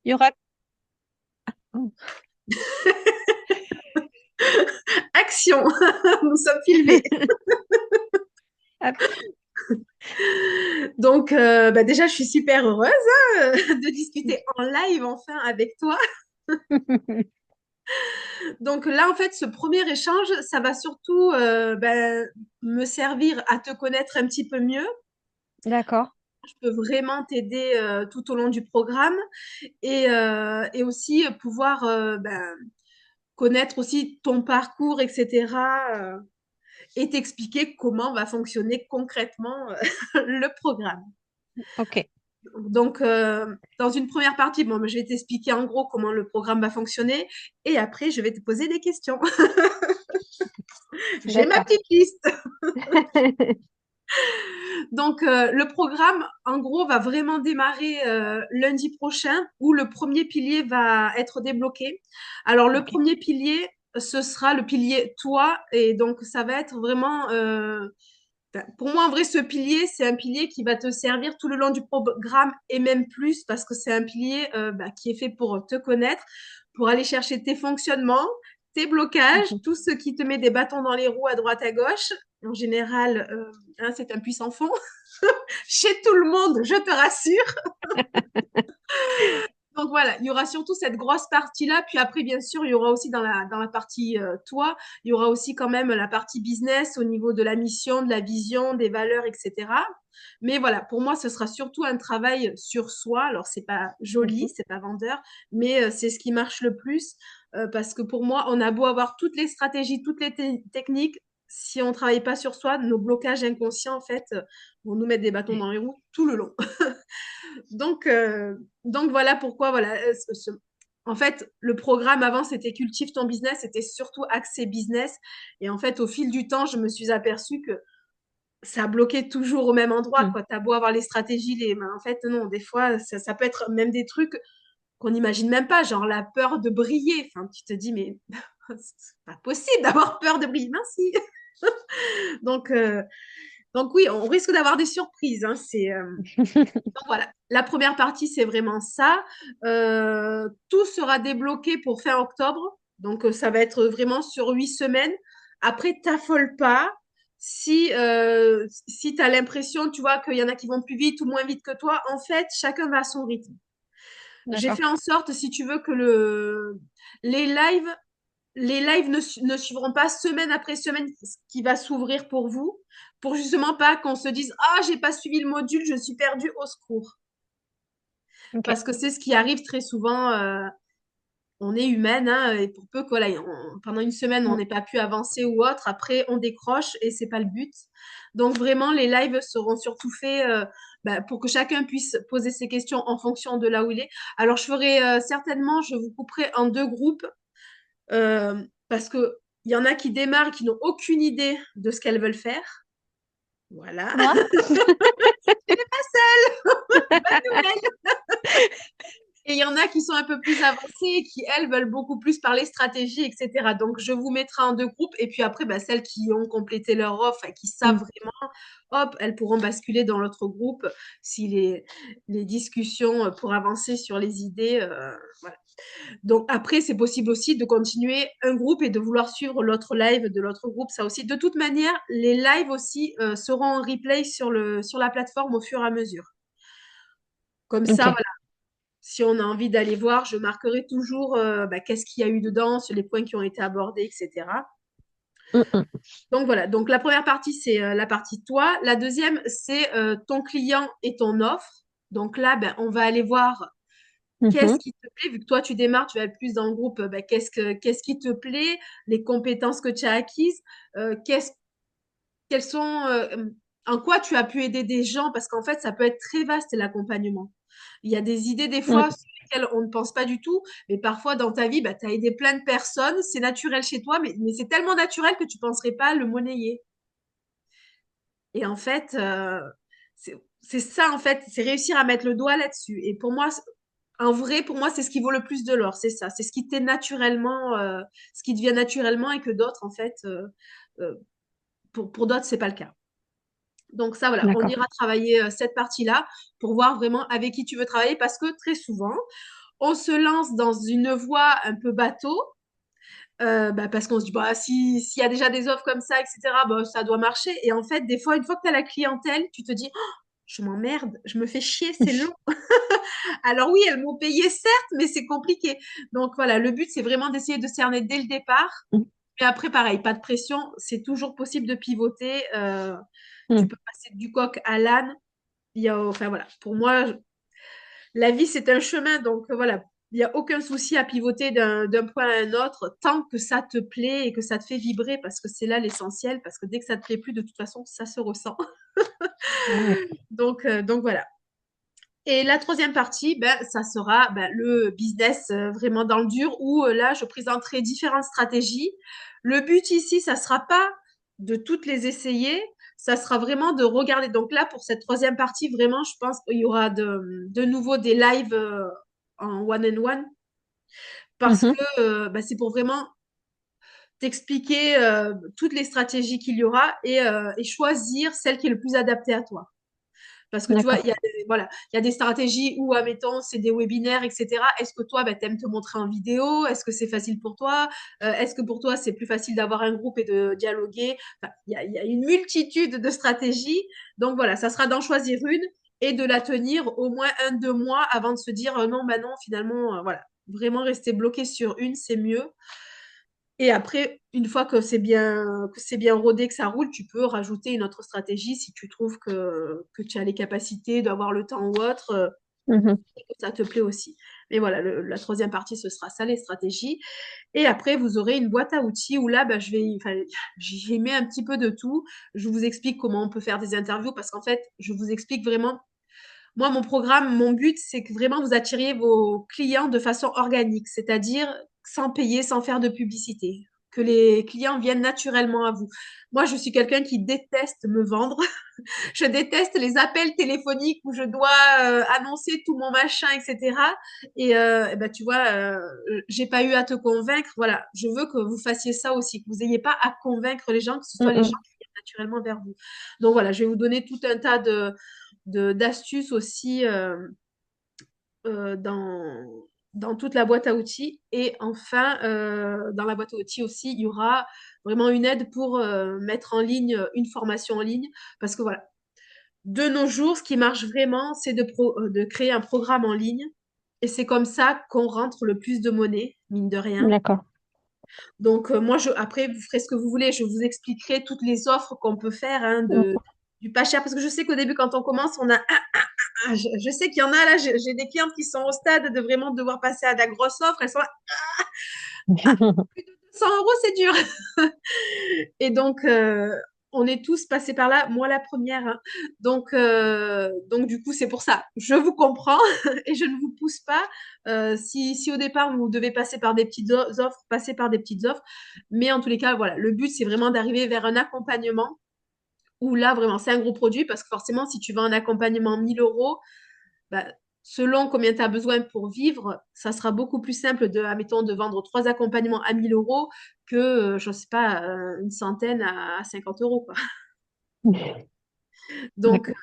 Il y aura... Oh. Action! Nous sommes filmés. Hop. Donc, déjà, je suis super heureuse de discuter en live enfin avec toi. Donc là, en fait, ce premier échange, ça va surtout me servir à te connaître un petit peu mieux. D'accord. Je peux vraiment t'aider tout au long du programme et aussi pouvoir connaître aussi ton parcours, etc. Et t'expliquer comment va fonctionner concrètement le programme. Ok. Donc, dans une première partie, bon, je vais t'expliquer en gros comment le programme va fonctionner et après, je vais te poser des questions. J'ai ma D'accord. petite liste. Donc, le programme, en gros, va vraiment démarrer lundi prochain où le premier pilier va être débloqué. Alors, le Ok. premier pilier, ce sera le pilier toi et donc ça va être vraiment pour moi, en vrai, ce pilier, c'est un pilier qui va te servir tout le long du programme et même plus parce que c'est un pilier qui est fait pour te connaître, pour aller chercher tes fonctionnements, tes blocages, Mhm. tout ce qui te met des bâtons dans les roues à droite à gauche. En général, c'est un puissant fond. Chez tout le monde, je te rassure. Donc voilà, il y aura surtout cette grosse partie-là. Puis après, bien sûr, il y aura aussi dans la partie toi, il y aura aussi quand même la partie business au niveau de la mission, de la vision, des valeurs, etc. Mais voilà, pour moi, ce sera surtout un travail sur soi. Alors, c'est pas joli, Mhm. c'est pas vendeur, mais c'est ce qui marche le plus parce que pour moi, on a beau avoir toutes les stratégies, toutes les techniques. Si on ne travaille pas sur soi, nos blocages inconscients, en fait, vont nous mettre des bâtons dans les roues tout le long. Donc, donc voilà pourquoi, voilà. En fait, le programme avant, c'était Cultive ton business, c'était surtout axé business. Et en fait, au fil du temps, je me suis aperçue que ça bloquait toujours au même endroit, Mhm. quoi. T'as beau avoir les stratégies, mais en fait, non, des fois, ça peut être même des trucs qu'on n'imagine même pas, genre la peur de briller. Enfin, tu te dis, mais c'est pas possible d'avoir peur de briller. Mince, si. Donc, donc oui, on risque d'avoir des surprises. Hein, donc voilà, la première partie, c'est vraiment ça. Tout sera débloqué pour fin octobre. Donc ça va être vraiment sur 8 semaines. Après, t'affole pas. Si tu as l'impression, tu vois, qu'il y en a qui vont plus vite ou moins vite que toi, en fait, chacun va à son rythme. J'ai D'accord. fait en sorte, si tu veux, que les lives, les lives ne suivront pas semaine après semaine ce qui va s'ouvrir pour vous, pour justement pas qu'on se dise, ah, j'ai pas suivi le module, je suis perdue au secours. Ok. Parce que c'est ce qui arrive très souvent. On est humaine, hein, et pour peu que voilà, pendant une semaine, on Mm. n'ait pas pu avancer ou autre, après, on décroche et c'est pas le but. Donc vraiment, les lives seront surtout faits pour que chacun puisse poser ses questions en fonction de là où il est. Alors, je ferai certainement, je vous couperai en deux groupes parce que il y en a qui démarrent, qui n'ont aucune idée de ce qu'elles veulent faire. Voilà. Moi? Tu n'es pas seule. Bonne nouvelle. Et il y en a qui sont un peu plus avancées et qui, elles, veulent beaucoup plus parler stratégie, etc. Donc, je vous mettrai en deux groupes. Et puis après, celles qui ont complété leur offre et qui savent Mm. vraiment, hop, elles pourront basculer dans l'autre groupe si les discussions pour avancer sur les idées. Voilà. Donc, après, c'est possible aussi de continuer un groupe et de vouloir suivre l'autre live de l'autre groupe. Ça aussi. De toute manière, les lives aussi seront en replay sur la plateforme au fur et à mesure. Comme ça, Ok. voilà, si on a envie d'aller voir, je marquerai toujours qu'est-ce qu'il y a eu dedans, sur les points qui ont été abordés, etc. Mm, mm. Donc voilà, donc la première partie, c'est la partie toi. La deuxième, c'est ton client et ton offre. Donc là, on va aller voir qu'est-ce Mhm. qui te plaît. Vu que toi, tu démarres, tu vas être plus dans le groupe, qu'est-ce qui te plaît, les compétences que tu as acquises, euh, qu'est-ce, quelles sont, en quoi tu as pu aider des gens, parce qu'en fait, ça peut être très vaste l'accompagnement. Il y a des idées des Mm. fois sur lesquelles on ne pense pas du tout, mais parfois dans ta vie, tu as aidé plein de personnes, c'est naturel chez toi, mais c'est tellement naturel que tu ne penserais pas le monnayer. Et en fait, c'est ça, en fait, c'est réussir à mettre le doigt là-dessus. Et pour moi, en vrai, pour moi, c'est ce qui vaut le plus de l'or, c'est ça. C'est ce qui t'est naturellement, ce qui te vient naturellement et que d'autres, en fait, euh, pour d'autres, c'est pas le cas. Donc ça, voilà, on D'accord. ira travailler cette partie-là pour voir vraiment avec qui tu veux travailler parce que très souvent, on se lance dans une voie un peu bateau, parce qu'on se dit, bah, s'il y a déjà des offres comme ça, etc., bah, ça doit marcher. Et en fait, des fois, une fois que tu as la clientèle, tu te dis, oh, je m'emmerde, je me fais chier, c'est long. Alors oui, elles m'ont payé, certes, mais c'est compliqué. Donc voilà, le but, c'est vraiment d'essayer de cerner dès le départ. Mais après, pareil, pas de pression, c'est toujours possible de pivoter. Tu peux passer du coq à l'âne. Enfin voilà, pour moi, la vie, c'est un chemin. Donc voilà, il n'y a aucun souci à pivoter d'un point à un autre tant que ça te plaît et que ça te fait vibrer parce que c'est là l'essentiel. Parce que dès que ça te plaît plus, de toute façon, ça se ressent. Ouais. Donc voilà. Et la troisième partie, ben, ça sera ben, le business vraiment dans le dur où là, je présenterai différentes stratégies. Le but ici, ça sera pas de toutes les essayer, ça sera vraiment de regarder. Donc là, pour cette troisième partie, vraiment, je pense qu'il y aura de nouveau des lives en one-on-one parce que Mhm. ben, c'est pour vraiment t'expliquer toutes les stratégies qu'il y aura et choisir celle qui est le plus adaptée à toi. Parce que tu vois, D'accord. voilà, il y a des stratégies où, admettons, c'est des webinaires, etc. Est-ce que toi, bah, tu aimes te montrer en vidéo? Est-ce que c'est facile pour toi? Est-ce que pour toi, c'est plus facile d'avoir un groupe et de dialoguer? Enfin, il y a une multitude de stratégies. Donc voilà, ça sera d'en choisir une et de la tenir au moins 1, 2 mois avant de se dire non, bah non, finalement, voilà. Vraiment rester bloqué sur une, c'est mieux. Et après, une fois que c'est bien rodé, que ça roule, tu peux rajouter une autre stratégie si tu trouves que tu as les capacités d'avoir le temps ou autre, Mhm. et que ça te plaît aussi. Mais voilà, la troisième partie, ce sera ça, les stratégies. Et après, vous aurez une boîte à outils où là, bah, enfin, j'y mets un petit peu de tout. Je vous explique comment on peut faire des interviews parce qu'en fait, je vous explique vraiment. Moi, mon programme, mon but, c'est que vraiment vous attiriez vos clients de façon organique, c'est-à-dire sans payer, sans faire de publicité, que les clients viennent naturellement à vous. Moi, je suis quelqu'un qui déteste me vendre. Je déteste les appels téléphoniques où je dois annoncer tout mon machin, etc. Et ben, tu vois, j'ai pas eu à te convaincre. Voilà, je veux que vous fassiez ça aussi, que vous n'ayez pas à convaincre les gens, que ce soit les gens Mhm. qui viennent naturellement vers vous. Donc voilà, je vais vous donner tout un tas d'astuces aussi dans toute la boîte à outils. Et enfin, dans la boîte à outils aussi, il y aura vraiment une aide pour mettre en ligne une formation en ligne. Parce que voilà, de nos jours, ce qui marche vraiment, c'est de créer un programme en ligne. Et c'est comme ça qu'on rentre le plus de monnaie, mine de rien. D'accord. Donc, moi, après, vous ferez ce que vous voulez. Je vous expliquerai toutes les offres qu'on peut faire hein, du pas cher. Parce que je sais qu'au début, quand on commence, on a je sais qu'il y en a là, j'ai des clientes qui sont au stade de vraiment devoir passer à de la grosse offre. Elles sont là, 100 euros, c'est dur. Et donc, on est tous passés par là, moi la première. Hein. Donc, du coup, c'est pour ça. Je vous comprends et je ne vous pousse pas. Si au départ, vous devez passer par des petites offres, passez par des petites offres. Mais en tous les cas, voilà, le but, c'est vraiment d'arriver vers un accompagnement où là, vraiment, c'est un gros produit parce que forcément, si tu veux un accompagnement 1 000 euros, bah, selon combien tu as besoin pour vivre, ça sera beaucoup plus simple admettons, de vendre 3 accompagnements à 1 000 euros que, je ne sais pas, une centaine à 50 euros, quoi. Donc, D'accord.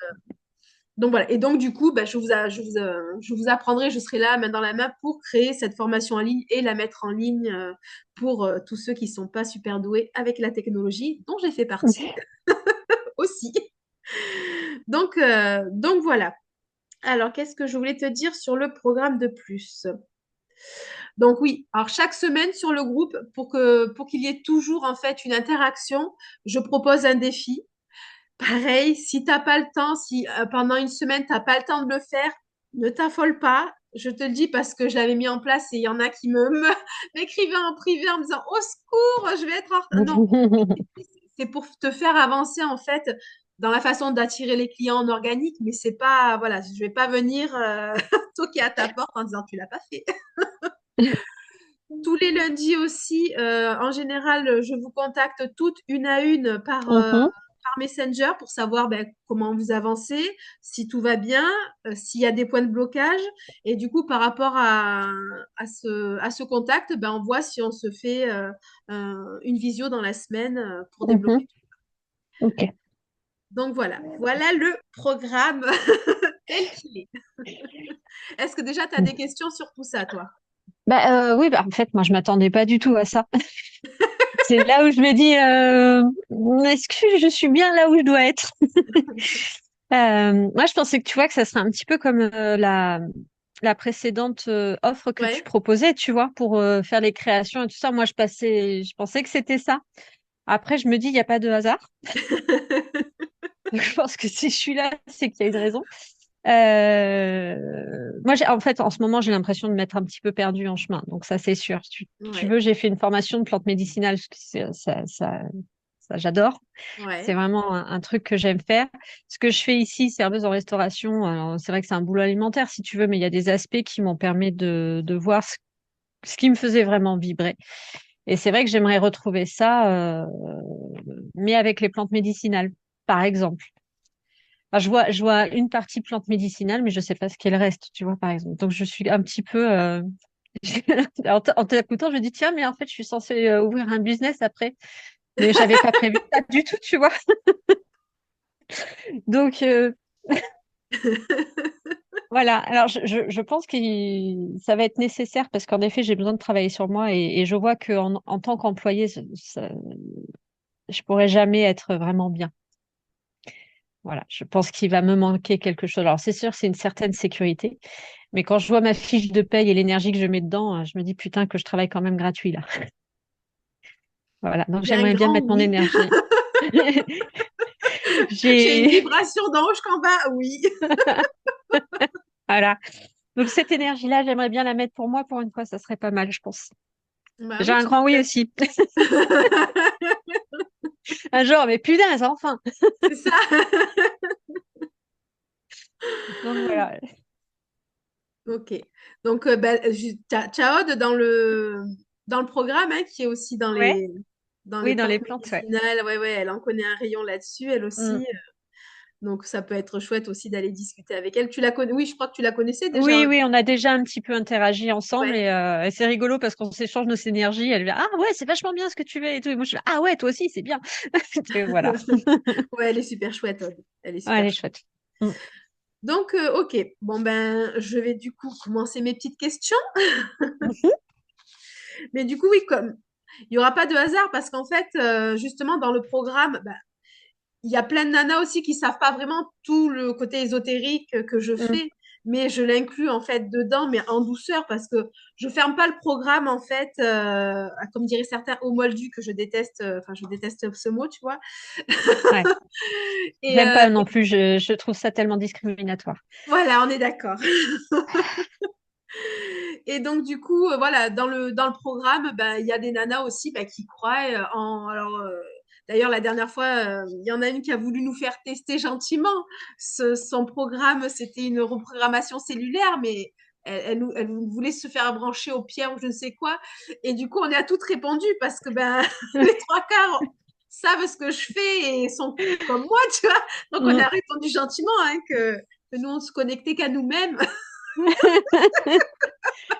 donc voilà. Et donc, du coup, bah, je vous apprendrai, je serai là, main dans la main, pour créer cette formation en ligne et la mettre en ligne pour tous ceux qui ne sont pas super doués avec la technologie, dont j'ai fait partie aussi. Donc voilà. Alors, qu'est-ce que je voulais te dire sur le programme de plus? Donc oui, alors chaque semaine sur le groupe, pour qu'il y ait toujours en fait une interaction, je propose un défi. Pareil, si t'as pas le temps, si pendant une semaine t'as pas le temps de le faire, ne t'affole pas. Je te le dis parce que je l'avais mis en place et il y en a qui m'écrivaient en privé en me disant au secours, je vais être en retard. Non, c'est pour te faire avancer en fait dans la façon d'attirer les clients en organique, mais c'est pas voilà, je vais pas venir toquer à ta porte en disant tu l'as pas fait. Tous les lundis aussi, en général, je vous contacte toutes une à une Mhm. par Messenger pour savoir ben, comment vous avancez, si tout va bien, s'il y a des points de blocage. Et du coup, par rapport à ce contact, ben, on voit si on se fait une visio dans la semaine pour Mhm. débloquer. Ok. Donc voilà, voilà le programme tel qu'il est. Est-ce que déjà tu as des questions sur tout ça, toi? Oui, bah, en fait, moi, je m'attendais pas du tout à ça. C'est là où je me dis, est-ce que je suis bien là où je dois être? Moi, je pensais que tu vois que ça serait un petit peu comme la précédente offre que tu Ouais. proposais, tu vois, pour faire les créations et tout ça. Moi, je pensais que c'était ça. Après, je me dis, il n'y a pas de hasard. Je pense que si je suis là, c'est qu'il y a une raison. Moi, en fait, en ce moment, j'ai l'impression de m'être un petit peu perdue en chemin. Donc, ça, c'est sûr. Si tu Ouais, veux, j'ai fait une formation de plantes médicinales. Parce que ça, j'adore. C'est ouais, vraiment un truc que j'aime faire. Ce que je fais ici, serveuse en restauration, alors, c'est vrai que c'est un boulot alimentaire, si tu veux, mais il y a des aspects qui m'ont permis de voir ce qui me faisait vraiment vibrer. Et c'est vrai que j'aimerais retrouver ça, mais avec les plantes médicinales, par exemple. Enfin, je vois une partie plante médicinale, mais je sais pas ce qu'elle reste, tu vois, par exemple. Donc, je suis un petit peu... en t'écoutant, je me dis, tiens, mais en fait, je suis censée ouvrir un business après. Mais j'avais pas prévu ça du tout, tu vois. Donc, voilà. Alors, je pense que ça va être nécessaire parce qu'en effet, j'ai besoin de travailler sur moi et je vois en tant qu'employée, je pourrais jamais être vraiment bien. Voilà. Je pense qu'il va me manquer quelque chose. Alors, c'est sûr, c'est une certaine sécurité. Mais quand je vois ma fiche de paye et l'énergie que je mets dedans, je me dis putain que je travaille quand même gratuit là. Voilà, donc j'ai un j'aimerais bien grand mettre mon oui. énergie. J'ai une J'ai vibration d'en haut jusqu'en bas, oui. voilà. Donc cette énergie-là, j'aimerais bien la mettre pour moi pour une fois, ça serait pas mal, je pense. Bah J'ai oui, un tu grand oui m'étonnes. aussi. Un jour, mais putain, enfin. C'est ça. Donc voilà. Ok. Donc, Chaod dans le programme, hein, qui est aussi Ouais. dans les Oui, dans plantes les plantes, ouais. médicinales. Ouais, ouais, elle en connaît un rayon là-dessus, elle Mm. aussi. Donc, ça peut être chouette aussi d'aller discuter avec elle. Tu la connais? Oui, je crois que tu la connaissais déjà, Oui, hein. oui, on a déjà un petit peu interagi ensemble Ouais, et c'est rigolo parce qu'on s'échange nos énergies. Elle vient, ah ouais, c'est vachement bien ce que tu fais et tout. Et moi, je fais, ah ouais, toi aussi, c'est bien. Et voilà. ouais, elle est super chouette, Aude. Elle est Ouais, elle super est chouette. chouette. Mm. Donc, ok. Bon, ben, je vais du coup commencer mes petites questions. Mais du coup, oui, comme il n'y aura pas de hasard parce qu'en fait, justement, dans le programme, bah, il y a plein de nanas aussi qui savent pas vraiment tout le côté ésotérique que je Mm. fais, mais je l'inclus en fait dedans, mais en douceur parce que je ferme pas le programme en fait, comme diraient certains, au moldu que je déteste, enfin je déteste ce mot, tu vois. Ouais. Et J'aime pas non plus, je trouve ça tellement discriminatoire. voilà, on est d'accord. Et donc du coup, voilà, dans le programme, ben, il y a des nanas aussi ben, qui croient en. Alors, d'ailleurs, la dernière fois, il y en a une qui a voulu nous faire tester gentiment. Son programme, c'était une reprogrammation cellulaire, mais elle voulait se faire brancher aux pierres ou je ne sais quoi. Et du coup, on a toutes répondu parce que ben, les trois quarts savent ce que je fais et sont comme moi, tu vois. Donc, on a Mm. répondu gentiment hein, que nous, on se connectait qu'à nous-mêmes.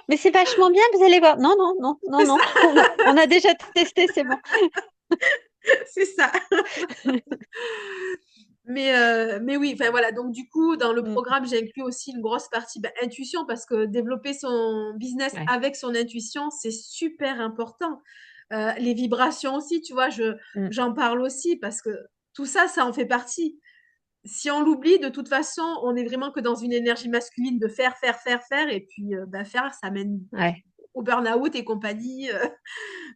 Mais c'est vachement bien, vous allez voir. Non, non, non, non, C'est non. ça. On a déjà testé, c'est bon. C'est ça. Mais oui, enfin voilà. Donc du coup, dans le Mm. programme, j'inclus aussi une grosse partie intuition parce que développer son business Ouais. avec son intuition, c'est super important. Les vibrations aussi, tu vois, Mm. j'en parle aussi parce que tout ça, ça en fait partie. Si on l'oublie, de toute façon, on est vraiment que dans une énergie masculine de faire, faire, faire, faire. Et puis, faire, ça mène Ouais. au burn-out et compagnie.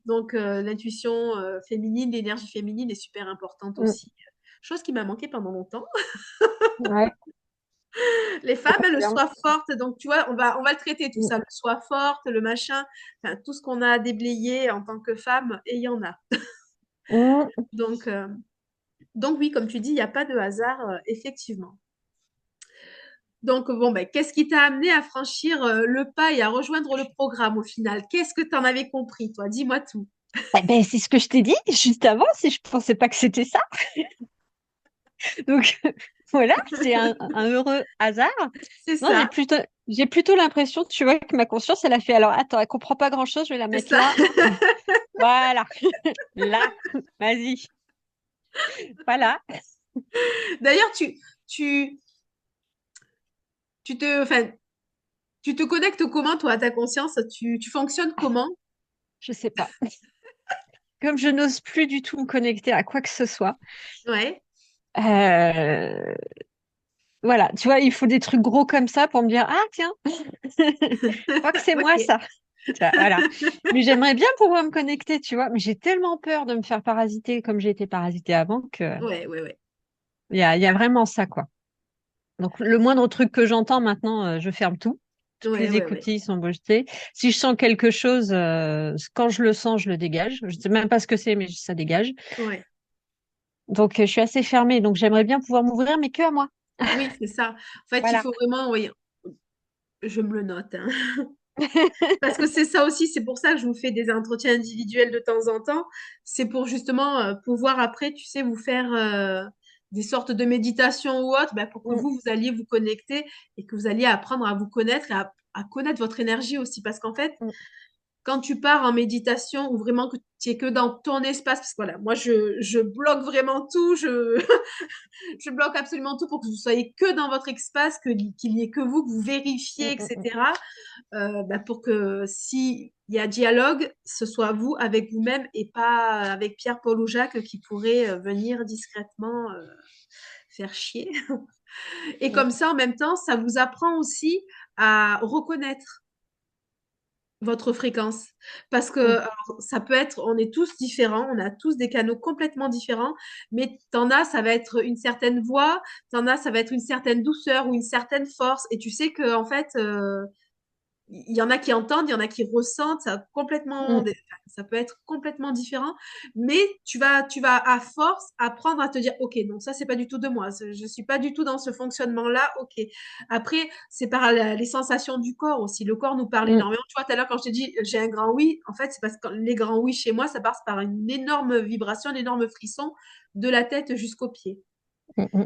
Donc, l'intuition féminine, l'énergie féminine est super importante Mm. aussi. Chose qui m'a manqué pendant longtemps. Ouais. Les Je femmes, le confirme. soi forte, donc tu vois, on va le traiter tout Mm. ça, le soi forte, le machin, enfin, tout ce qu'on a à déblayer en tant que femme, et il y en a. Mm. Donc, euh, donc oui, comme tu dis, il n'y a pas de hasard, effectivement. Donc bon, ben, qu'est-ce qui t'a amené à franchir le pas et à rejoindre le programme au final? Qu'est-ce que tu en avais compris, toi? Dis-moi tout. Eh ben, c'est ce que je t'ai dit juste avant, si je pensais pas que c'était ça. Donc voilà, c'est un heureux hasard. C'est Non, j'ai ça, plutôt, j'ai plutôt l'impression, tu vois, que ma conscience, elle a fait, alors attends, elle comprend pas grand-chose, je vais la c'est mettre ça. là. Voilà, là, vas-y. Voilà. D'ailleurs, tu, enfin, tu te connectes comment, toi, à ta conscience? Tu fonctionnes comment? Je sais pas. Comme je n'ose plus du tout me connecter à quoi que ce soit, Ouais. euh, voilà, tu vois, il faut des trucs gros comme ça pour me dire, ah tiens, je crois que c'est moi Ok. ça. Tu vois, voilà. Mais j'aimerais bien pouvoir me connecter, tu vois, mais j'ai tellement peur de me faire parasiter comme j'ai été parasitée avant que Ouais, ouais, ouais. il y a vraiment ça, quoi. Donc, le moindre truc que j'entends maintenant, je ferme tout. Toutes Ouais, les ouais, ouais. écoutilles sont rejetées. Si je sens quelque chose, quand je le sens, je le dégage. Je ne sais même pas ce que c'est, mais ça dégage. Ouais. Donc, je suis assez fermée. Donc, j'aimerais bien pouvoir m'ouvrir, mais que à moi. Oui, c'est ça. En fait, il Voilà. faut vraiment, oui, je me le note, hein. Parce que c'est ça aussi, c'est pour ça que je vous fais des entretiens individuels de temps en temps. C'est pour justement pouvoir après, tu sais, vous faire des sortes de méditation ou autre, ben, pour que Mm, vous alliez vous connecter et que vous alliez apprendre à vous connaître et à connaître votre énergie aussi. Parce qu'en fait, mm, quand tu pars en méditation ou vraiment que tu es que dans ton espace, parce que voilà, moi je bloque vraiment tout, je bloque absolument tout pour que vous soyez que dans votre espace, qu'il n'y ait que vous, que vous mm, vérifiez, mm, mm. etc. Bah, pour que s'il y a dialogue, ce soit vous avec vous-même et pas avec Pierre, Paul ou Jacques qui pourraient venir discrètement faire chier. Et Mm. comme ça, en même temps, ça vous apprend aussi à reconnaître votre fréquence. Parce que Mm, alors, ça peut être, on est tous différents, on a tous des canaux complètement différents, mais t'en as, ça va être une certaine voix, t'en as, ça va être une certaine douceur ou une certaine force. Et tu sais que en fait, il y en a qui entendent, il y en a qui ressentent, mm. ça peut être complètement différent, mais tu vas à force apprendre à te dire, ok, non, ça c'est pas du tout de moi, je suis pas du tout dans ce fonctionnement-là, ok. Après, c'est par les sensations du corps aussi. Le corps nous parle Mm, énormément. Tu vois, tout à l'heure quand je t'ai dit j'ai un grand oui, en fait c'est parce que les grands oui chez moi, ça passe par une énorme vibration, un énorme frisson de la tête jusqu'aux pieds. mm, mm.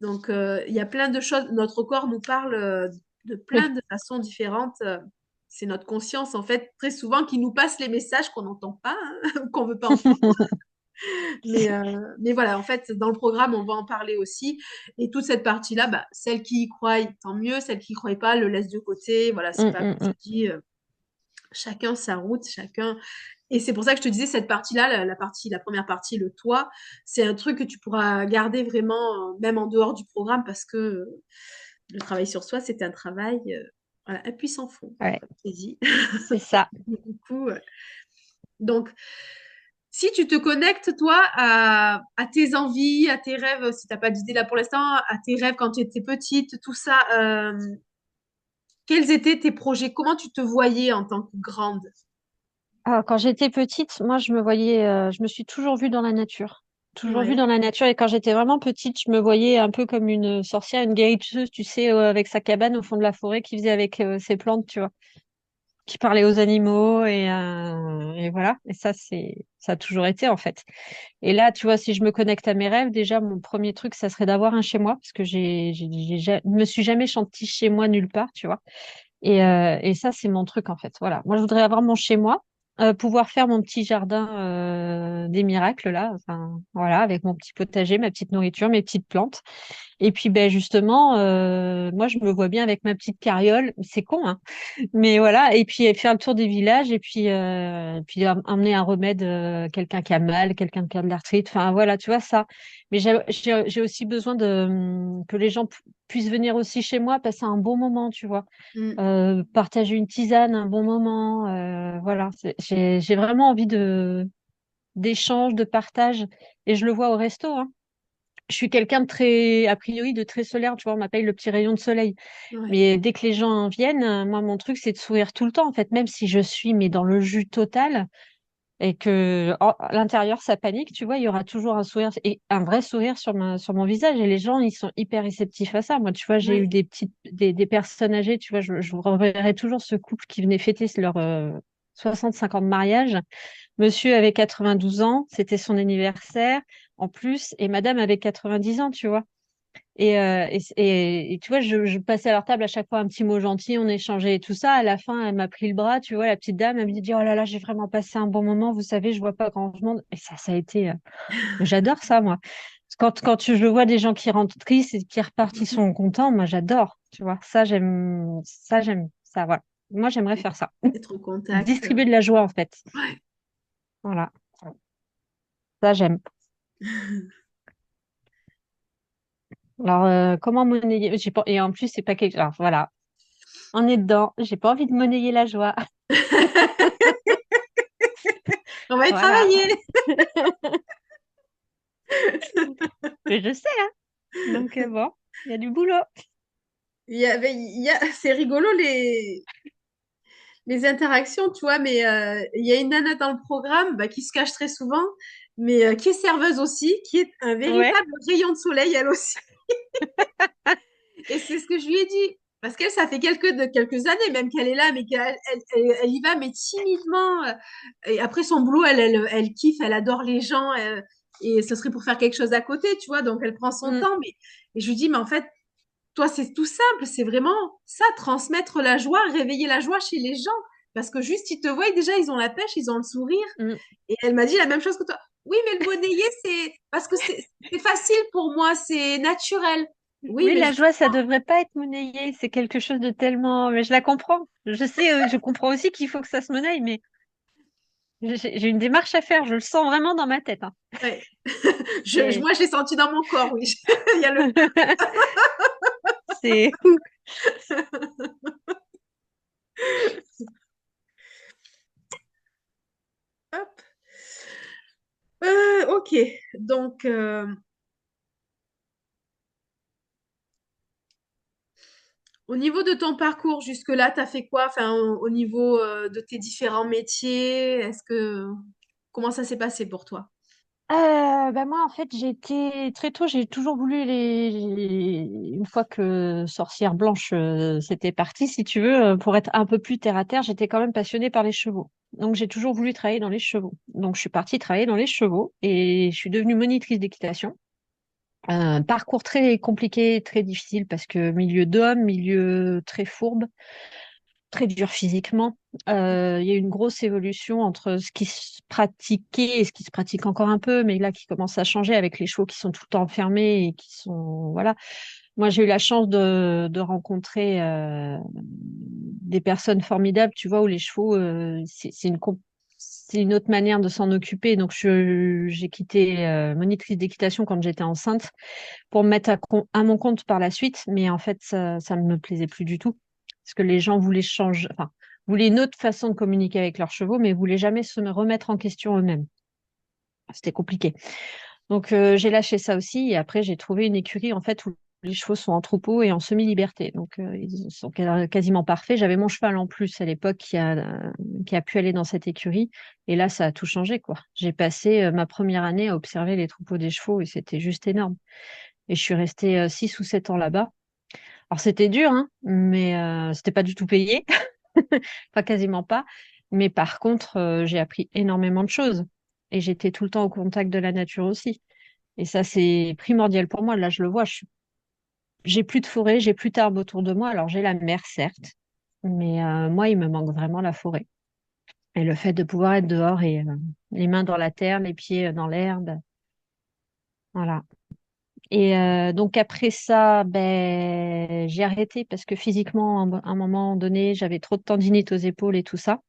Donc, il y a plein de choses. Notre corps nous parle de plein Oui. de façons différentes. C'est notre conscience, en fait, très souvent, qui nous passe les messages qu'on n'entend pas, hein, ou qu'on veut pas entendre. Mais voilà, en fait, dans le programme, on va en parler aussi. Et toute cette partie-là, bah, celle qui y croit, tant mieux. Celle qui y croit pas, le laisse de côté. Voilà, c'est Mm, pas, mm, comme je mm. dis, chacun sa route, chacun. Et c'est pour ça que je te disais, cette partie-là, la première partie, le toi, c'est un truc que tu pourras garder vraiment, même en dehors du programme, parce que le travail sur soi, c'est un travail, voilà, un puissant fond, Ouais, comme tu dis. c'est ça. Du coup, donc, si tu te connectes, toi, à tes envies, à tes rêves, si tu n'as pas d'idée là pour l'instant, à tes rêves quand tu étais petite, tout ça, quels étaient tes projets? Comment tu te voyais en tant que grande? Alors, quand j'étais petite, moi, je me suis toujours vue dans la nature. Toujours vue Ouais. dans la nature. Et quand j'étais vraiment petite, je me voyais un peu comme une sorcière, une guérisseuse, tu sais, avec sa cabane au fond de la forêt, qui faisait avec ses plantes, tu vois, qui parlait aux animaux et voilà. Et ça a toujours été, en fait. Et là, tu vois, si je me connecte à mes rêves, déjà, mon premier truc, ça serait d'avoir un chez moi, parce que me suis jamais sentie chez moi nulle part, tu vois. Et ça, c'est mon truc, en fait. Voilà. Moi, je voudrais avoir mon chez moi, pouvoir faire mon petit jardin des miracles, là. Enfin, voilà, avec mon petit potager, ma petite nourriture, mes petites plantes. Et puis, ben, justement, moi, je me vois bien avec ma petite carriole. C'est con, hein. Mais voilà. Et puis, faire le tour des villages et puis emmener un remède, quelqu'un qui a mal, quelqu'un qui a de l'arthrite. Enfin, voilà, tu vois ça. Mais j'ai aussi besoin que les gens puissent venir aussi chez moi, passer un bon moment, tu vois, Mm. partager une tisane, un bon moment. Voilà, j'ai vraiment envie de d'échange, de partage. Et je le vois au resto, hein. Je suis quelqu'un de très, a priori, de très solaire, tu vois, on m'appelle le petit rayon de soleil. Ouais. Mais dès que les gens viennent, moi, mon truc, c'est de sourire tout le temps, en fait, même si je suis, mais dans le jus total et que à l'intérieur, ça panique, tu vois, il y aura toujours un sourire et un vrai sourire sur mon visage. Et les gens, ils sont hyper réceptifs à ça. Moi, tu vois, j'ai eu Ouais. des personnes âgées, tu vois, je vous reverrai toujours ce couple qui venait fêter leur 60-50 de mariage. Monsieur avait 92 ans, c'était son anniversaire en plus, et madame avait 90 ans, tu vois. Et tu vois, je passais à leur table à chaque fois un petit mot gentil, on échangeait et tout ça. À la fin, elle m'a pris le bras, tu vois, la petite dame, elle me dit, oh là là, j'ai vraiment passé un bon moment, vous savez, je vois pas grand monde. Et ça a été, j'adore ça, moi. Je vois des gens qui rentrent tristes et qui repartent, ils sont contents, moi j'adore, tu vois. Ça, voilà. Moi j'aimerais faire ça. Être au contact. Distribuer de la joie en fait. Ouais. Voilà. Ça j'aime. Alors comment monnayer? J'ai pas... Et en plus c'est pas quelque. Alors voilà, on est dedans. J'ai pas envie de monnayer la joie. On va y Voilà. travailler. Mais je sais, hein. Donc bon, il y a du boulot. C'est rigolo les interactions, tu vois, mais il y a une nana dans le programme bah, qui se cache très souvent, mais qui est serveuse aussi, qui est un Ouais. véritable rayon de soleil, elle aussi. Et c'est ce que je lui ai dit. Parce qu'elle, ça fait quelques années même qu'elle est là, mais elle y va, mais timidement. Et après son boulot, elle kiffe, elle adore les gens. Et ce serait pour faire quelque chose à côté, tu vois. Donc, elle prend son Mm, temps. Et je lui dis, mais en fait, toi, c'est tout simple. C'est vraiment ça, transmettre la joie, réveiller la joie chez les gens. Parce que juste, ils te voient, déjà, ils ont la pêche, ils ont le sourire. mm. Et elle m'a dit la même chose que toi. Oui, mais le monnayer, c'est parce que c'est facile pour moi, c'est naturel. Oui, Oui, mais la joie, ça devrait pas être monnayé. C'est quelque chose de tellement. Mais je la comprends. Je sais, je comprends aussi qu'il faut que ça se monnaie, mais j'ai une démarche à faire. Je le sens vraiment dans ma tête, hein. ouais. C'est Moi, je l'ai senti dans mon corps, oui. Il y a le... c'est Hop. Ok. Donc, au niveau de ton parcours, jusque-là, tu as fait quoi? Enfin, au niveau de tes différents métiers, comment ça s'est passé pour toi? Bah moi, en fait, j'ai été très tôt, j'ai toujours voulu une fois que Sorcière Blanche, c'était parti, si tu veux, pour être un peu plus terre à terre, j'étais quand même passionnée par les chevaux. Donc, j'ai toujours voulu travailler dans les chevaux. Donc, je suis partie travailler dans les chevaux et je suis devenue monitrice d'équitation. Un parcours très compliqué, très difficile parce que milieu d'homme, milieu très fourbe, très dur physiquement. Il y a eu une grosse évolution entre ce qui se pratiquait et ce qui se pratique encore un peu, mais là qui commence à changer avec les chevaux qui sont tout le temps enfermés et qui sont voilà. Moi, j'ai eu la chance de rencontrer des personnes formidables, tu vois, où les chevaux, c'est une autre manière de s'en occuper. Donc, j'ai quitté monitrice d'équitation quand j'étais enceinte pour me mettre à mon compte par la suite, mais en fait, ça ne me plaisait plus du tout. Parce que les gens voulaient changer, enfin, voulaient une autre façon de communiquer avec leurs chevaux, mais voulaient jamais se remettre en question eux-mêmes. C'était compliqué. Donc, j'ai lâché ça aussi. Et après, j'ai trouvé une écurie, en fait, où les chevaux sont en troupeau et en semi-liberté. Donc, ils sont quasiment parfaits. J'avais mon cheval en plus à l'époque qui a pu aller dans cette écurie. Et là, ça a tout changé, quoi. J'ai passé ma première année à observer les troupeaux des chevaux et c'était juste énorme. Et je suis restée 6 ou 7 ans là-bas. Alors c'était dur, hein, mais c'était pas du tout payé, enfin quasiment pas. Mais par contre, j'ai appris énormément de choses. Et j'étais tout le temps au contact de la nature aussi. Et ça, c'est primordial pour moi. Là, je le vois, j'ai plus de forêt, j'ai plus d'arbres autour de moi. Alors j'ai la mer, certes, mais moi, il me manque vraiment la forêt. Et le fait de pouvoir être dehors et les mains dans la terre, les pieds dans l'herbe, voilà. Et donc après ça, ben, j'ai arrêté parce que physiquement, à un moment donné, j'avais trop de tendinite aux épaules et tout ça.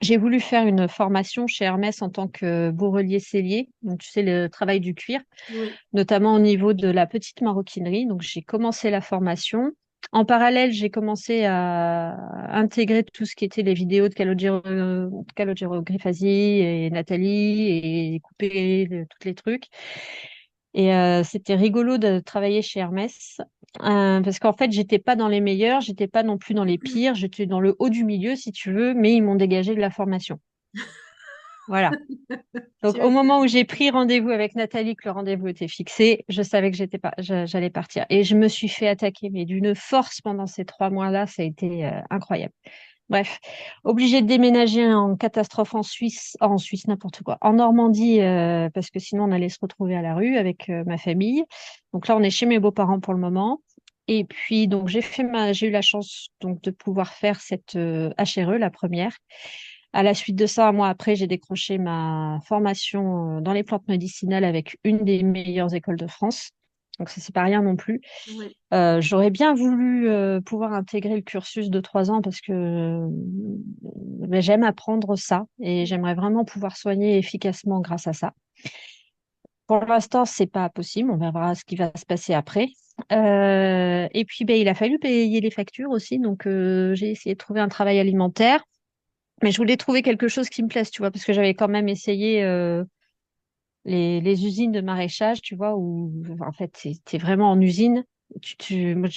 J'ai voulu faire une formation chez Hermès en tant que bourrelier-sellier, donc tu sais, le travail du cuir, Oui. notamment au niveau de la petite maroquinerie. Donc j'ai commencé la formation. En parallèle, j'ai commencé à intégrer tout ce qui était les vidéos de Calogero Grifasi et Nathalie et couper tous les trucs. Et c'était rigolo de travailler chez Hermès parce qu'en fait, j'étais pas dans les meilleurs, j'étais pas non plus dans les pires, j'étais dans le haut du milieu, si tu veux, mais ils m'ont dégagé de la formation. Voilà. Donc, Tu au as moment où j'ai pris rendez-vous avec Nathalie, que le rendez-vous était fixé, je savais que j'allais partir. Et je me suis fait attaquer, mais d'une force pendant ces 3 mois-là, ça a été incroyable. Bref, obligée de déménager en catastrophe en Suisse, n'importe quoi, en Normandie, parce que sinon on allait se retrouver à la rue avec ma famille. Donc là, on est chez mes beaux-parents pour le moment. Et puis, donc, j'ai eu la chance donc de pouvoir faire cette HRE, la première. À la suite de ça, un mois après, j'ai décroché ma formation dans les plantes médicinales avec une des meilleures écoles de France. Donc, ça, c'est pas rien non plus. Ouais. J'aurais bien voulu pouvoir intégrer le cursus de 3 ans parce que ben, j'aime apprendre ça et j'aimerais vraiment pouvoir soigner efficacement grâce à ça. Pour l'instant, c'est pas possible. On verra ce qui va se passer après. Et puis, ben, il a fallu payer les factures aussi. Donc, j'ai essayé de trouver un travail alimentaire. Mais je voulais trouver quelque chose qui me plaise, tu vois, parce que j'avais quand même essayé les usines de maraîchage, tu vois, où en fait, t'es vraiment en usine.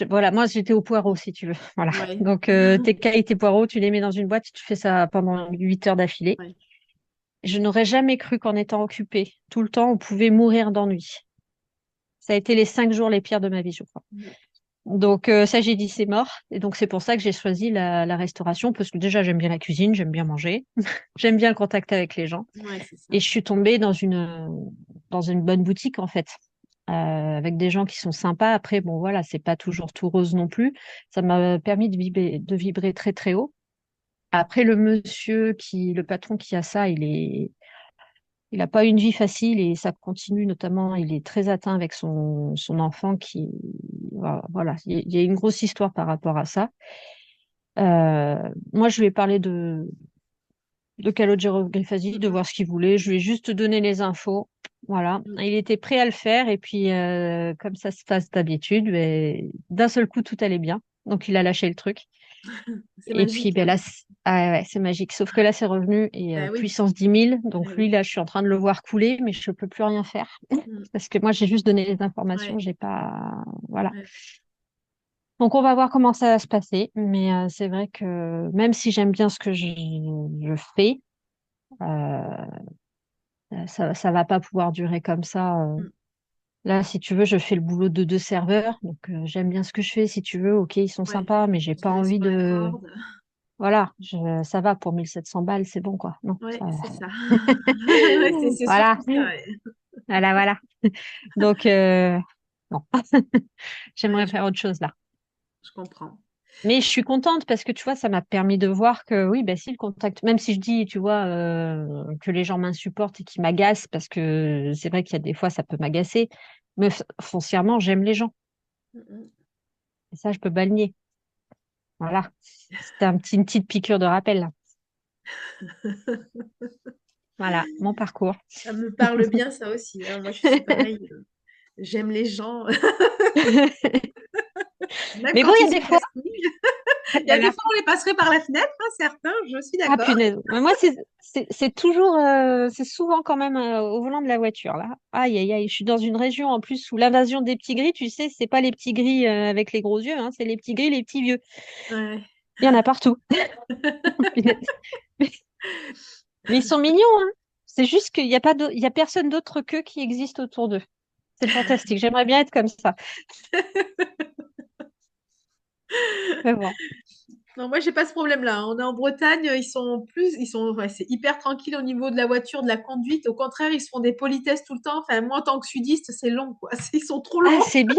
Voilà, moi, j'étais au poireau, si tu veux. Voilà. Ouais. Donc, tes cailles et tes poireaux, tu les mets dans une boîte, tu fais ça pendant 8 heures d'affilée. Ouais. Je n'aurais jamais cru qu'en étant occupée tout le temps, on pouvait mourir d'ennui. Ça a été les 5 jours les pires de ma vie, je crois. Mhm. Donc ça, j'ai dit c'est mort. Et donc c'est pour ça que j'ai choisi la restauration, parce que déjà j'aime bien la cuisine, j'aime bien manger, j'aime bien le contact avec les gens. Ouais, c'est ça. Et je suis tombée dans une bonne boutique en fait, avec des gens qui sont sympas. Après, bon voilà, c'est pas toujours tout rose non plus. Ça m'a permis de vibrer très très haut. Après, le patron qui a ça, il n'a pas une vie facile et ça continue notamment. Il est très atteint avec son enfant qui, voilà, il y a une grosse histoire par rapport à ça. Moi, je lui ai parlé de calogéroglyphasie, de voir ce qu'il voulait. Je lui ai juste donné les infos. Voilà. Mhm. Il était prêt à le faire et puis, comme ça se passe d'habitude, ben, d'un seul coup, tout allait bien. Donc, il a lâché le truc. C'est Et puis magique, ben hein. là, ah ouais, c'est magique. Sauf que là, c'est revenu et Ben oui. puissance 10 000. Ben Donc lui, oui. là, je suis en train de le voir couler, mais je ne peux plus rien faire. Mhm. Parce que moi, j'ai juste donné les informations, Ouais. j'ai pas. Voilà. Ouais. Donc on va voir comment ça va se passer. Mais c'est vrai que même si j'aime bien ce que je fais, euh, ça va pas pouvoir durer comme ça. Mhm. Là, si tu veux, je fais le boulot de 2 serveurs. Donc j'aime bien ce que je fais, si tu veux. Ok, ils sont Ouais. sympas, mais j'ai Tu te pas laisses envie pas la de. corde. Voilà, ça va pour 1 700 balles, c'est bon quoi. Non, Ouais, ça. c'est ça. Ouais, c'est Voilà, surtout ça, ouais. voilà, voilà. Donc, non, Ouais, j'aimerais faire autre chose là. je comprends. Mais je suis contente parce que tu vois, ça m'a permis de voir que oui, bah, si le contact, même si je dis, tu vois, que les gens m'insupportent et qu'ils m'agacent, parce que c'est vrai qu'il y a des fois, ça peut m'agacer, mais foncièrement, j'aime les gens. Mhm. Et ça, je peux pas le nier. Voilà. C'était une petite piqûre de rappel là. Voilà, mon parcours. Ça me parle bien, ça aussi, hein. Moi, je suis pareil. J'aime les gens. Même Mais bon, quand il ils y a des se fois, casse couilles. Il y a des voilà. fois, on les passerait par la fenêtre, hein, certains, je suis Ah d'accord. punaise. Mais moi, c'est toujours, c'est souvent quand même au volant de la voiture, là. Aïe, aïe, aïe. Je suis dans une région en plus où l'invasion des petits gris, tu sais, c'est pas les petits gris avec les gros yeux, hein, c'est les petits gris, les petits vieux. Ouais. Il y en a partout. Punaise. Mais ils sont mignons, hein. C'est juste qu'il y a pas il y a personne d'autre qu'eux qui existe autour d'eux. C'est fantastique. J'aimerais bien être comme ça. Mais bon. Non, moi, j'ai pas ce problème-là. On est en Bretagne, ouais, c'est hyper tranquille au niveau de la voiture, de la conduite. Au contraire, ils se font des politesses tout le temps. Enfin, moi, en tant que sudiste, c'est long, quoi. Ils sont trop Ah, longs. c'est bien.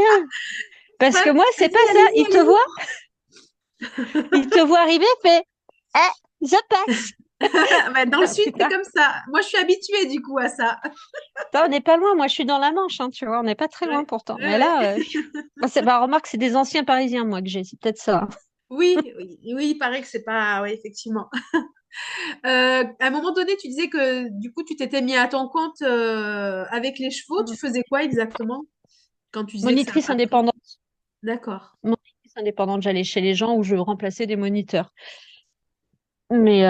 Parce Ouais, que moi, c'est pas vas-y, ça. allez-y, Ils te voient arriver, fait, eh, je passe. allez-y. Bah, dans le Ah, sud, c'est putain. comme ça. Moi, je suis habituée, du coup, à ça. Attends, on n'est pas loin. Moi, je suis dans la Manche, hein, tu vois. On n'est pas très loin Ouais, pourtant. Mais ouais, là, ouais. moi, bah, remarque, c'est des anciens Parisiens, moi, que j'ai. C'est peut-être ça. Oui, oui, oui, il paraît que c'est pas. Oui, effectivement. À un moment donné, tu disais que du coup, tu t'étais mis à ton compte avec les chevaux. Tu Mm. faisais quoi exactement quand tu disais que ça n'a Monitrice pas pris? indépendante. D'accord. Monitrice indépendante, j'allais chez les gens où je remplaçais des moniteurs. Mais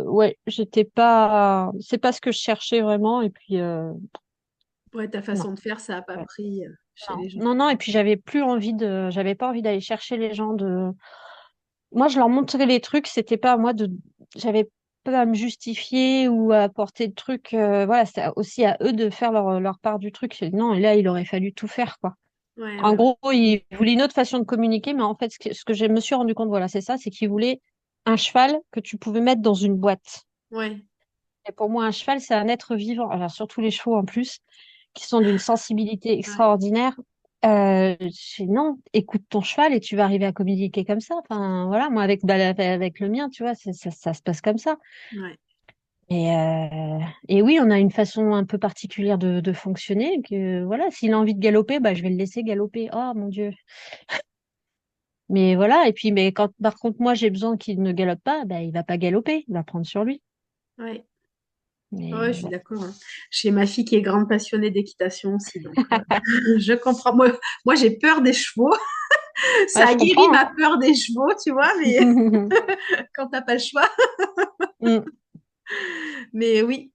ouais, j'étais pas. C'est pas ce que je cherchais vraiment. Et puis, Ouais, ta non. façon de faire, ça n'a pas Ouais. pris chez Non, les gens. non, non. Et puis, j'avais pas envie d'aller chercher les gens de. Moi, je leur montrais les trucs, c'était pas à moi de. J'avais pas à me justifier ou à apporter de trucs. Voilà, c'est aussi à eux de faire leur part du truc. Non, et là, il aurait fallu tout faire, quoi. Ouais, En ouais, ouais. gros, ils voulaient une autre façon de communiquer, mais en fait, ce que je me suis rendu compte, voilà, c'est ça, c'est qu'ils voulaient un cheval que tu pouvais mettre dans une boîte. Ouais, Et pour moi, un cheval, c'est un être vivant. Alors, surtout les chevaux en plus, qui sont d'une sensibilité ouais. extraordinaire. Non, écoute ton cheval et tu vas arriver à communiquer comme ça. Enfin, voilà, moi, avec le mien, tu vois, ça se passe comme ça. Ouais, Et, euh, et oui, on a une façon un peu particulière de fonctionner. Que voilà, s'il a envie de galoper, bah, je vais le laisser galoper. Oh mon Dieu. Mais voilà, et puis, mais quand par contre, moi, j'ai besoin qu'il ne galope pas, bah, il va pas galoper, il va prendre sur lui. ouais. Ouais, Mais je suis bon. d'accord, hein. J'ai ma fille qui est grande passionnée d'équitation aussi, donc je comprends. Moi j'ai peur des chevaux. Ouais, Ça a je guéri comprends, ma peur des chevaux, tu vois, mais hein. quand t'as pas le choix. Mm. Mais oui,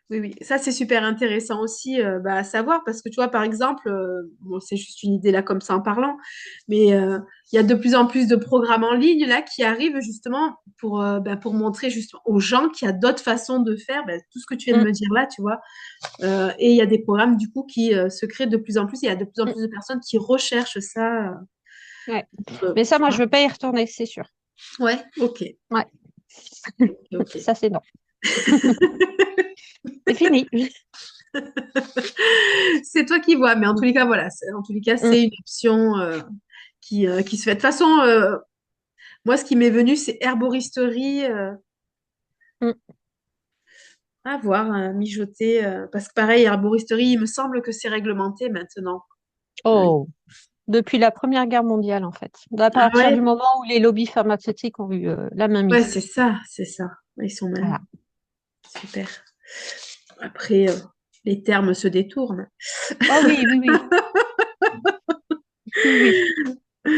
oui, oui. Ça c'est super intéressant aussi bah, à savoir parce que tu vois, par exemple, bon, c'est juste une idée là comme ça en parlant, mais il y a de plus en plus de programmes en ligne là qui arrivent justement bah, pour montrer justement aux gens qu'il y a d'autres façons de faire bah, tout ce que tu viens de Mm. me dire là, tu vois. Et il y a des programmes du coup qui se créent de plus en plus. Il y a de plus en Mm. plus de personnes qui recherchent ça. Ouais. Mais ça, Tu moi, je vois. veux pas y retourner, c'est sûr. Ouais, ok, Ouais. ok. Ça, c'est non. C'est fini. C'est toi qui vois, mais en tous les cas, voilà. En tous les cas, Mm. c'est une option qui se fait. De toute façon, moi, ce qui m'est venu, c'est herboristerie. Mm. À voir, mijoter. Parce que pareil, herboristerie, il me semble que c'est réglementé maintenant. Euh, Oh. Depuis la Première Guerre mondiale, en fait. À ah partir du ouais, moment où les lobbies pharmaceutiques ont eu la main ouais, mise. c'est ça, c'est ça. Ils sont même Voilà. super. Après, les termes se détournent. Oh oui, oui, oui. Oui, oui.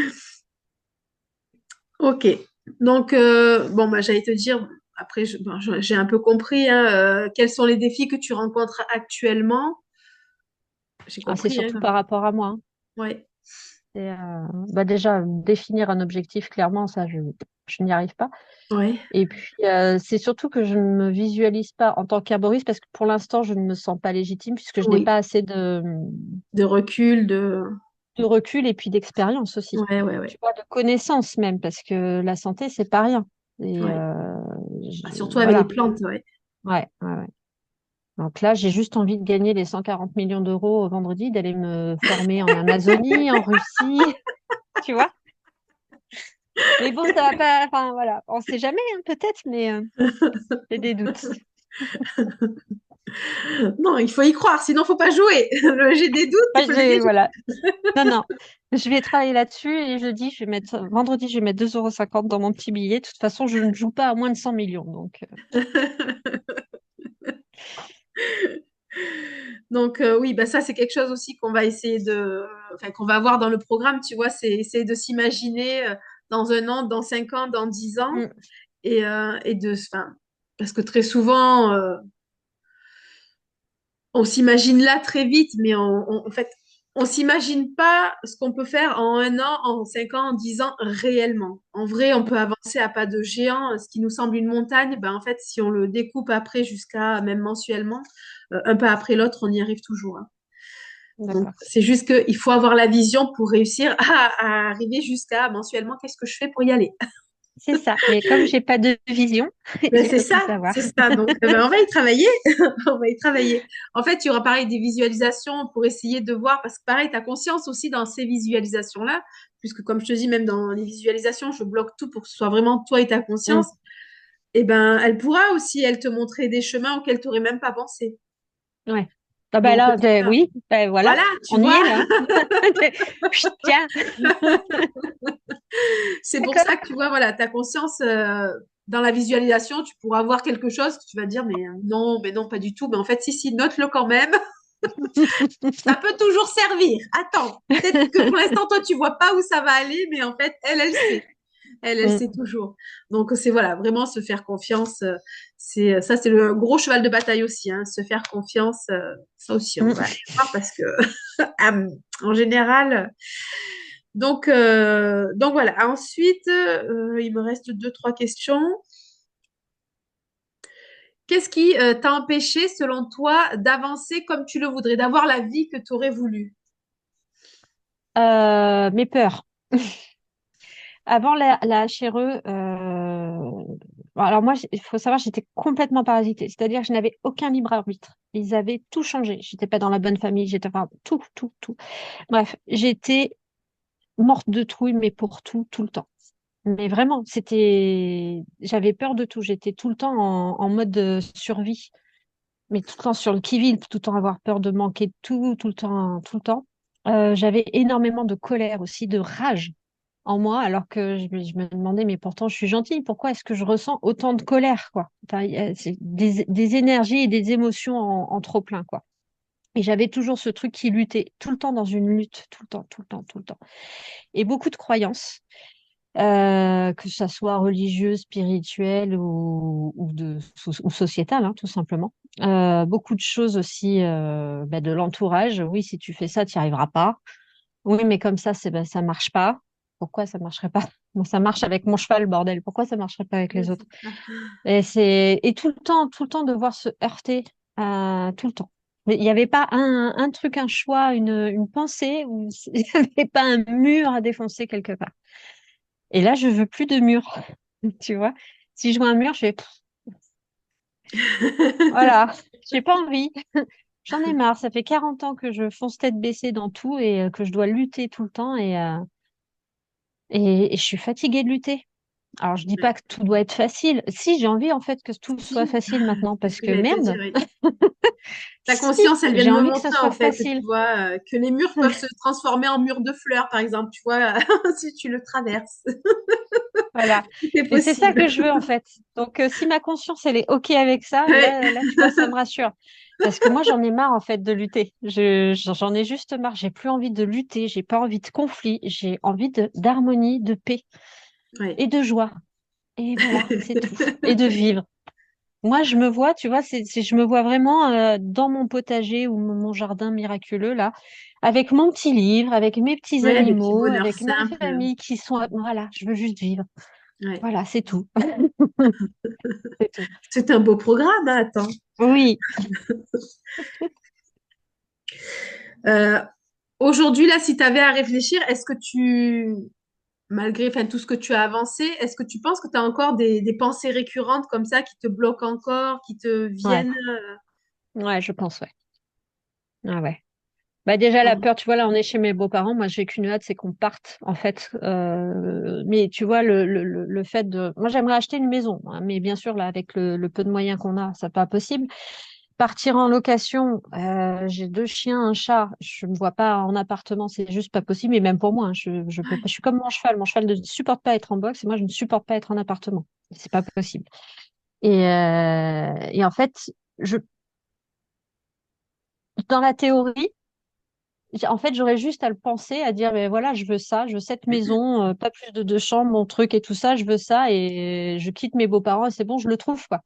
Ok. Donc, bon, bah, j'allais te dire, après, bon, j'ai un peu compris, hein, quels sont les défis que tu rencontres actuellement. J'ai Ah, c'est compris, surtout hein. par rapport à moi, hein. Ouais, Bah déjà, définir un objectif clairement, ça, je n'y arrive pas. ouais, Et puis, c'est surtout que je ne me visualise pas en tant qu'herboriste parce que pour l'instant, je ne me sens pas légitime puisque je n'ai oui. pas assez De recul, de recul et puis d'expérience aussi. Ouais, ouais, ouais. Tu vois, de connaissances même parce que la santé, c'est pas rien. Et Ouais. Bah, surtout avec les voilà. plantes, ouais. Ouais, ouais, ouais. Donc là, j'ai juste envie de gagner les 140 millions d'euros au vendredi, d'aller me former en Amazonie, en Russie, tu vois. Mais bon, ça va pas. Enfin, voilà. On sait jamais, hein, peut-être, mais j'ai des doutes. Non, il faut y croire, sinon faut pas jouer. J'ai des doutes, il Ouais, faut jamais jouer. voilà. Non, non. Je vais travailler là-dessus et vendredi, je vais mettre 2,50 € dans mon petit billet. De toute façon, je ne joue pas à moins de 100 millions. Donc, Donc oui, bah ça c'est quelque chose aussi qu'on va essayer enfin qu'on va avoir dans le programme, tu vois, c'est essayer de s'imaginer dans 1 an, dans 5 ans, dans 10 ans, mm, enfin, parce que très souvent on s'imagine là très vite, mais en fait on s'imagine pas ce qu'on peut faire en 1 an, en 5 ans, en 10 ans réellement. En vrai, on peut avancer à pas de géant, ce qui nous semble une montagne, ben en fait si on le découpe après jusqu'à même mensuellement, un pas après l'autre, on y arrive toujours, hein. Donc, d'accord. c'est juste qu'il faut avoir la vision pour réussir à arriver jusqu'à mensuellement, qu'est-ce que je fais pour y aller? C'est ça. Mais comme j'ai pas de vision, Ben, je peux pas savoir. c'est ça. Donc, ben, on va y travailler. On va y travailler. En fait, il y aura pareil des visualisations pour essayer de voir, parce que pareil, tu as conscience aussi dans ces visualisations-là, puisque comme je te dis, même dans les visualisations, je bloque tout pour que ce soit vraiment toi et ta Mm, conscience. Et ben, elle pourra aussi, elle, te montrer des chemins auxquels tu n'aurais même pas pensé. ouais. Ah bah Donc, là, ça, oui, ben voilà, voilà, tu on y vois. est là. Chut, tiens, C'est pour d'accord. ça que tu vois, voilà, ta conscience, dans la visualisation, tu pourras voir quelque chose que tu vas dire, mais non, pas du tout. Mais en fait, si, si, note-le quand même. Ça peut toujours servir. Attends, peut-être que pour l'instant, toi, tu vois pas où ça va aller, mais en fait, elle sait. Elle Mm, sait toujours. Donc, c'est voilà, vraiment se faire confiance. Ça, c'est le gros cheval de bataille aussi, hein, se faire confiance. Ça aussi, on va mm. aller voir parce que, en général, donc voilà. Ensuite, il me reste deux, trois questions. Qu'est-ce qui t'a empêché, selon toi, d'avancer comme tu le voudrais, d'avoir la vie que tu aurais voulu? Mes peurs. Avant la HRE, Alors moi, il faut savoir, j'étais complètement parasitée. C'est-à-dire que je n'avais aucun libre arbitre. Ils avaient tout changé. J'étais pas dans la bonne famille. J'étais, enfin, tout, tout, tout. Bref, j'étais morte de trouille, mais pour tout, tout le temps. Mais vraiment, j'avais peur de tout. J'étais tout le temps en mode survie, mais tout le temps sur le qui-vive, tout le temps avoir peur de manquer de tout, tout le temps, tout le temps. J'avais énormément de colère aussi, de rage en moi, alors que je me demandais, mais pourtant je suis gentille, pourquoi est-ce que je ressens autant de colère, quoi? Enfin, c'est des énergies et des émotions en trop plein, quoi. Et j'avais toujours ce truc qui luttait, tout le temps dans une lutte, tout le temps, tout le temps, tout le temps. Et beaucoup de croyances, que ça soit religieuse, spirituelle ou sociétale, hein, tout simplement. Beaucoup de choses aussi de l'entourage. Oui, si tu fais ça, tu n'y arriveras pas. Oui, mais comme ça, ça marche pas. Pourquoi ça marcherait pas? Bon, ça marche avec mon cheval, bordel. Pourquoi ça marcherait pas avec Ouais, les autres? c'est ça. Et tout le temps devoir se heurter, tout le temps. Mais il n'y avait pas un truc, un choix, une pensée où il n'y avait pas un mur à défoncer quelque part. Et là, je veux plus de mur, tu vois. Si je vois un mur, je fais, pff, voilà, j'ai pas envie. J'en ai marre. Ça fait 40 ans que je fonce tête baissée dans tout et que je dois lutter tout le temps et je suis fatiguée de lutter. Alors, je dis pas Ouais. que tout doit être facile. Si, j'ai envie en fait que tout soit Si, facile maintenant c'est ce parce que que j'allais te dire, merde, oui. Ta si, conscience, elle vient j'ai de me envie que ça montrer, en soit fait, tu facile. vois, que les murs peuvent se transformer en murs de fleurs, par exemple, tu vois, si tu le traverses. Voilà. Tout est Et c'est ça possible. que je veux en fait. Donc, si ma conscience, elle est OK avec ça, Ouais. là, tu vois, ça me rassure. Parce que moi, j'en ai marre en fait de lutter. J'en ai juste marre. J'ai plus envie de lutter. J'ai pas envie de conflit. J'ai envie d'harmonie, de paix Ouais. et de joie. Et voilà, c'est tout. Et de vivre. Moi, je me vois, tu vois, je me vois vraiment dans mon potager ou mon jardin miraculeux là, avec mon petit livre, avec mes petits Ouais, des petits animaux, bonheurs avec ma simples. famille qui sont. Voilà, je veux juste vivre. Ouais. Voilà, c'est tout. C'est tout. C'est un beau programme, hein, attends. Oui. Euh, Aujourd'hui, là, si tu avais à réfléchir, est-ce que malgré enfin, tout ce que tu as avancé, est-ce que tu penses que tu as encore des pensées récurrentes comme ça qui te bloquent encore, qui te Ouais, viennent ouais, je pense, ouais. Ah ouais. Bah déjà la peur, tu vois, là on est chez mes beaux-parents, moi j'ai qu'une hâte, c'est qu'on parte en fait. Mais tu vois, le fait de... Moi j'aimerais acheter une maison, hein, mais bien sûr là avec le peu de moyens qu'on a, c'est pas possible. Partir en location, j'ai deux chiens, un chat, je me vois pas en appartement, c'est juste pas possible, et même pour moi, hein, je peux pas, je suis comme mon cheval ne supporte pas être en box, et moi je ne supporte pas être en appartement. C'est pas possible. Et en fait, je, dans la théorie, en fait, j'aurais juste à le penser, à dire, mais voilà, je veux ça, je veux cette maison, pas plus de deux chambres, mon truc et tout ça, je veux ça, et je quitte mes beaux-parents, et c'est bon, je le trouve, quoi.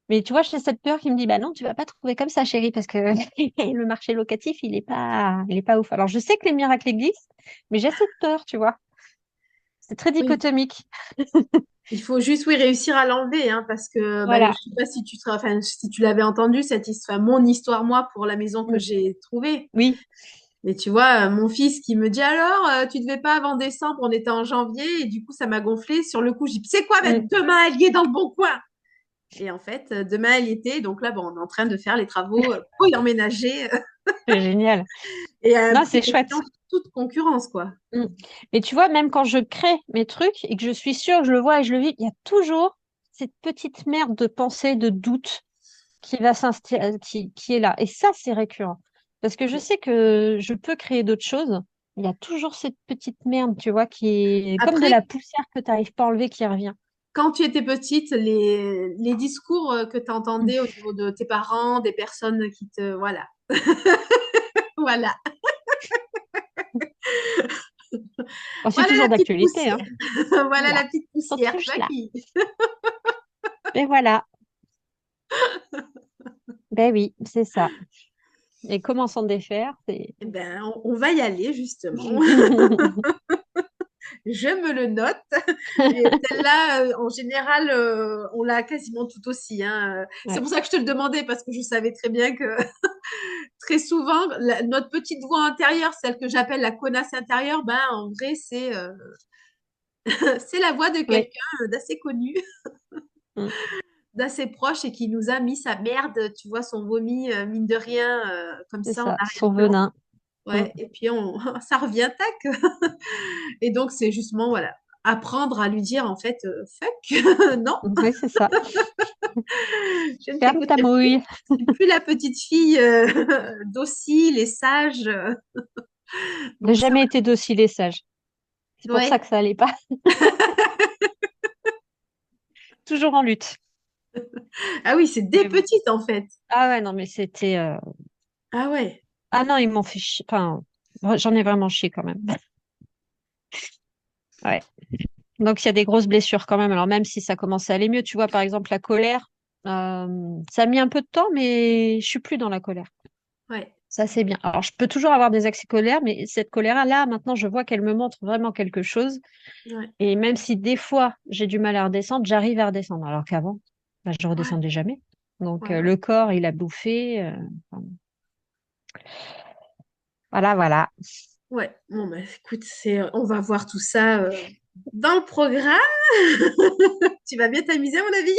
Mais tu vois, j'ai cette peur qui me dit, bah non, tu vas pas trouver comme ça, chérie, parce que le marché locatif, il est pas ouf. Alors, je sais que les miracles existent, mais j'ai cette peur, tu vois. C'est très Oui, dichotomique. il faut juste oui réussir à l'enlever hein, parce que bah, je Voilà. sais pas si enfin, si tu l'avais entendu cette histoire, mon histoire moi pour la maison que Mm. j'ai trouvée. Oui. Mais tu vois, mon fils qui me dit alors, tu devais pas avant décembre, on était en janvier et du coup ça m'a gonflé. Sur le coup, j'ai dit c'est quoi, ben, Mm. demain elle y est dans le bon coin. Et en fait, demain elle y était. Donc là, bon, on est en train de faire les travaux pour y emménager C'est génial. et à un Non, prix c'est chouette. excellent, toute concurrence quoi. Mm. Mais tu vois, même quand je crée mes trucs et que je suis sûre que je le vois et je le vis, il y a toujours cette petite merde de pensée, de doute qui va s'installer, qui est là. Et ça, c'est récurrent. Parce que je Ouais. sais que je peux créer d'autres choses. Il y a toujours cette petite merde, tu vois, qui est comme de Après, la poussière que tu n'arrives pas à enlever qui revient. quand tu étais petite, les discours que tu entendais au niveau de tes parents, des personnes qui te... Voilà. Voilà. Bon, c'est Voilà toujours la petite d'actualité, poussière. hein. Voilà la Voilà. petite Cette poussière, tu vois, autruche-là. qui... Et voilà. Ben oui, c'est ça. Et comment s'en défaire, c'est... Eh ben, on va y aller, justement. Je me le note. Et celle-là, en général, on l'a quasiment tout aussi. Hein. C'est Ouais. pour ça que je te le demandais, parce que je savais très bien que très souvent, notre petite voix intérieure, celle que j'appelle la connasse intérieure, ben, en vrai, c'est la voix de Oui. quelqu'un d'assez connu. Mm. d'assez proche et qui nous a mis sa merde, tu vois, son vomi, mine de rien, comme C'est ça en ça, son arrière-plan. venin. Mm. Ouais, et puis ça revient, tac. Et donc, c'est justement, voilà, apprendre à lui dire, en fait, fuck, non, Oui, c'est ça. je ne Ferme ta t'écouterai plus. mouille. Je suis plus la petite fille docile et sage. J'ai Donc, ça, jamais été docile et sage. C'est pour ça ouais. que ça allait pas. Toujours en lutte. Ah oui, c'est des Mais bon. petites, en fait. Ah ouais, non, mais c'était. Ah ouais. Ah non, ils m'ont fait chier. Enfin, j'en ai vraiment chié quand même. Ouais. Donc il y a des grosses blessures quand même. Alors même si ça commence à aller mieux, tu vois, par exemple, la colère, ça a mis un peu de temps, mais je suis plus dans la colère. Ouais. Ça, c'est bien. Alors, je peux toujours avoir des accès de colère, mais cette colère-là, maintenant, je vois qu'elle me montre vraiment quelque chose. Ouais. Et même si des fois, j'ai du mal à redescendre, j'arrive à redescendre. Alors qu'avant, bah, je Ouais. redescendais jamais. Donc, Ouais. Ouais. le corps, il a bouffé. Enfin, voilà, voilà. Ouais. Bon, bah, écoute, on va voir tout ça dans le programme. Tu vas bien t'amuser, à mon avis.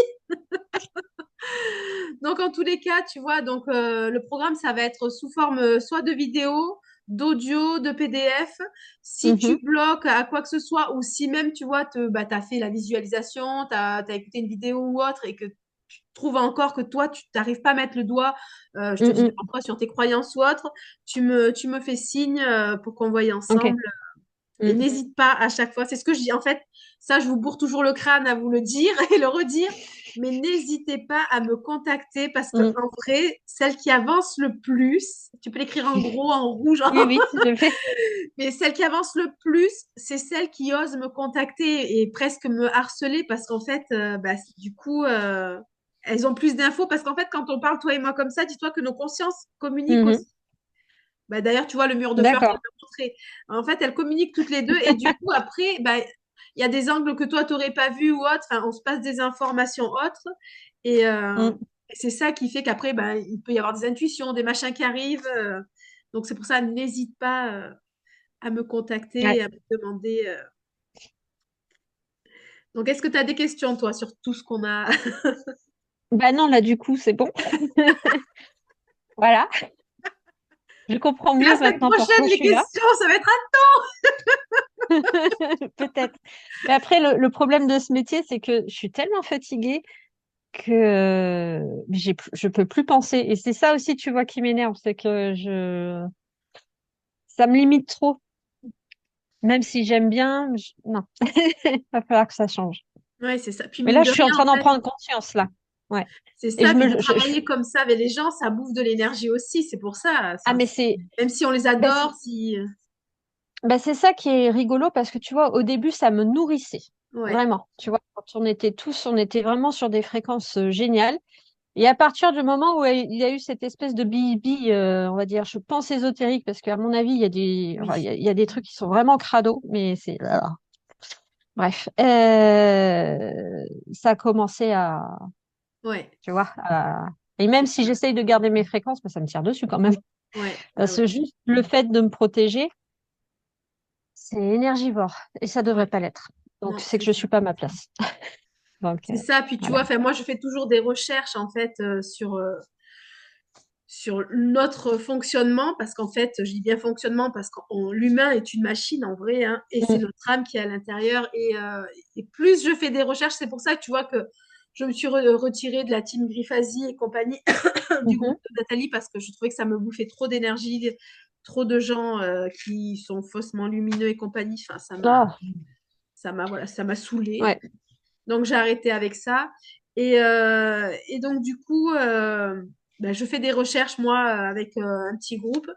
Donc, en tous les cas, tu vois, donc le programme, ça va être sous forme soit de vidéo, d'audio, de PDF. Si tu Mhm, bloques à quoi que ce soit, ou si même, tu vois, bah, tu as fait la visualisation, tu as écouté une vidéo ou autre, et que tu trouves encore que toi, tu n'arrives pas à mettre le doigt, je te dis mhm. n'importe quoi, sur tes croyances ou autre, tu me fais signe pour qu'on voie Ok. ensemble. Et Mm, n'hésite pas à chaque fois, c'est ce que je dis. En fait, ça, je vous bourre toujours le crâne à vous le dire et le redire, mais n'hésitez pas à me contacter parce que mm. en vrai, celle qui avance le plus, tu peux l'écrire en gros, en rouge, Oui, oui, je fais. mais celle qui avance le plus, c'est celle qui ose me contacter et presque me harceler parce qu'en fait, bah, du coup, elles ont plus d'infos parce qu'en fait, quand on parle toi et moi comme ça, dis-toi que nos consciences communiquent Mhm. aussi. Bah, d'ailleurs, tu vois, le mur de fleurs, je D'accord. t'ai montré. En fait, elles communiquent toutes les deux. Et du coup, après, bah, il y a des angles que toi, tu n'aurais pas vu ou autre. Enfin, on se passe des informations autres. Et, Mm. c'est ça qui fait qu'après, bah, il peut y avoir des intuitions, des machins qui arrivent. Donc, c'est pour ça, n'hésite pas à me Ouais. contacter, à me demander. Donc, est-ce que tu as des questions, toi, sur tout ce qu'on a? Bah non, là, du coup, c'est bon. Voilà. Je comprends La mieux semaine maintenant pourquoi prochaine, je les suis là. questions, ça va être Peut-être. Mais après, le problème de ce métier, c'est que je suis tellement fatiguée que je peux plus penser. Et c'est ça aussi, tu vois, qui m'énerve, c'est que ça me limite trop. Même si j'aime bien, non, il va falloir que ça change. ouais, c'est ça. Puis, Mais mine là, de je suis en rien, en train d'en fait, prendre conscience, là. Ouais. c'est Et ça, puis de travailler comme ça avec les gens, ça bouffe de l'énergie aussi. C'est pour ça. ah, mais c'est, Même si on les bah, adore, si. c'est ça qui est rigolo parce que tu vois, au début, ça me nourrissait. Ouais. Vraiment. Tu vois, quand on était tous, on était vraiment sur des fréquences géniales. Et à partir du moment où il y a eu cette espèce de bi on va dire, je pense ésotérique, parce qu'à mon avis, il y a enfin, Oui. il y a des trucs qui sont vraiment crado, mais c'est, alors, bref, ça a commencé Ouais. tu vois, et même C'est si ça. j'essaye de garder mes fréquences, mais ça me tire dessus quand même. Ouais. Ouais, Parce que ouais. juste le fait de me protéger, c'est énergivore, et ça devrait Ouais. pas l'être. Donc, Non, c'est que c'est je ça. suis pas à ma place. Donc, C'est ça. Puis tu voilà. vois, enfin, moi, je fais toujours des recherches en fait sur notre fonctionnement, parce qu'en fait, je dis bien fonctionnement parce que l'humain est une machine en vrai, hein, et c'est Mm, notre âme qui est à l'intérieur. Et plus je fais des recherches, c'est pour ça que tu vois que je me suis retirée de la team Griffasie et compagnie du mhm. groupe de Nathalie parce que je trouvais que ça me bouffait trop d'énergie, trop de gens qui sont faussement lumineux et compagnie. Enfin, Ah, voilà, ça m'a saoulée. ouais. Donc j'ai arrêté avec ça. Et donc du coup, ben, je fais des recherches moi avec un petit groupe.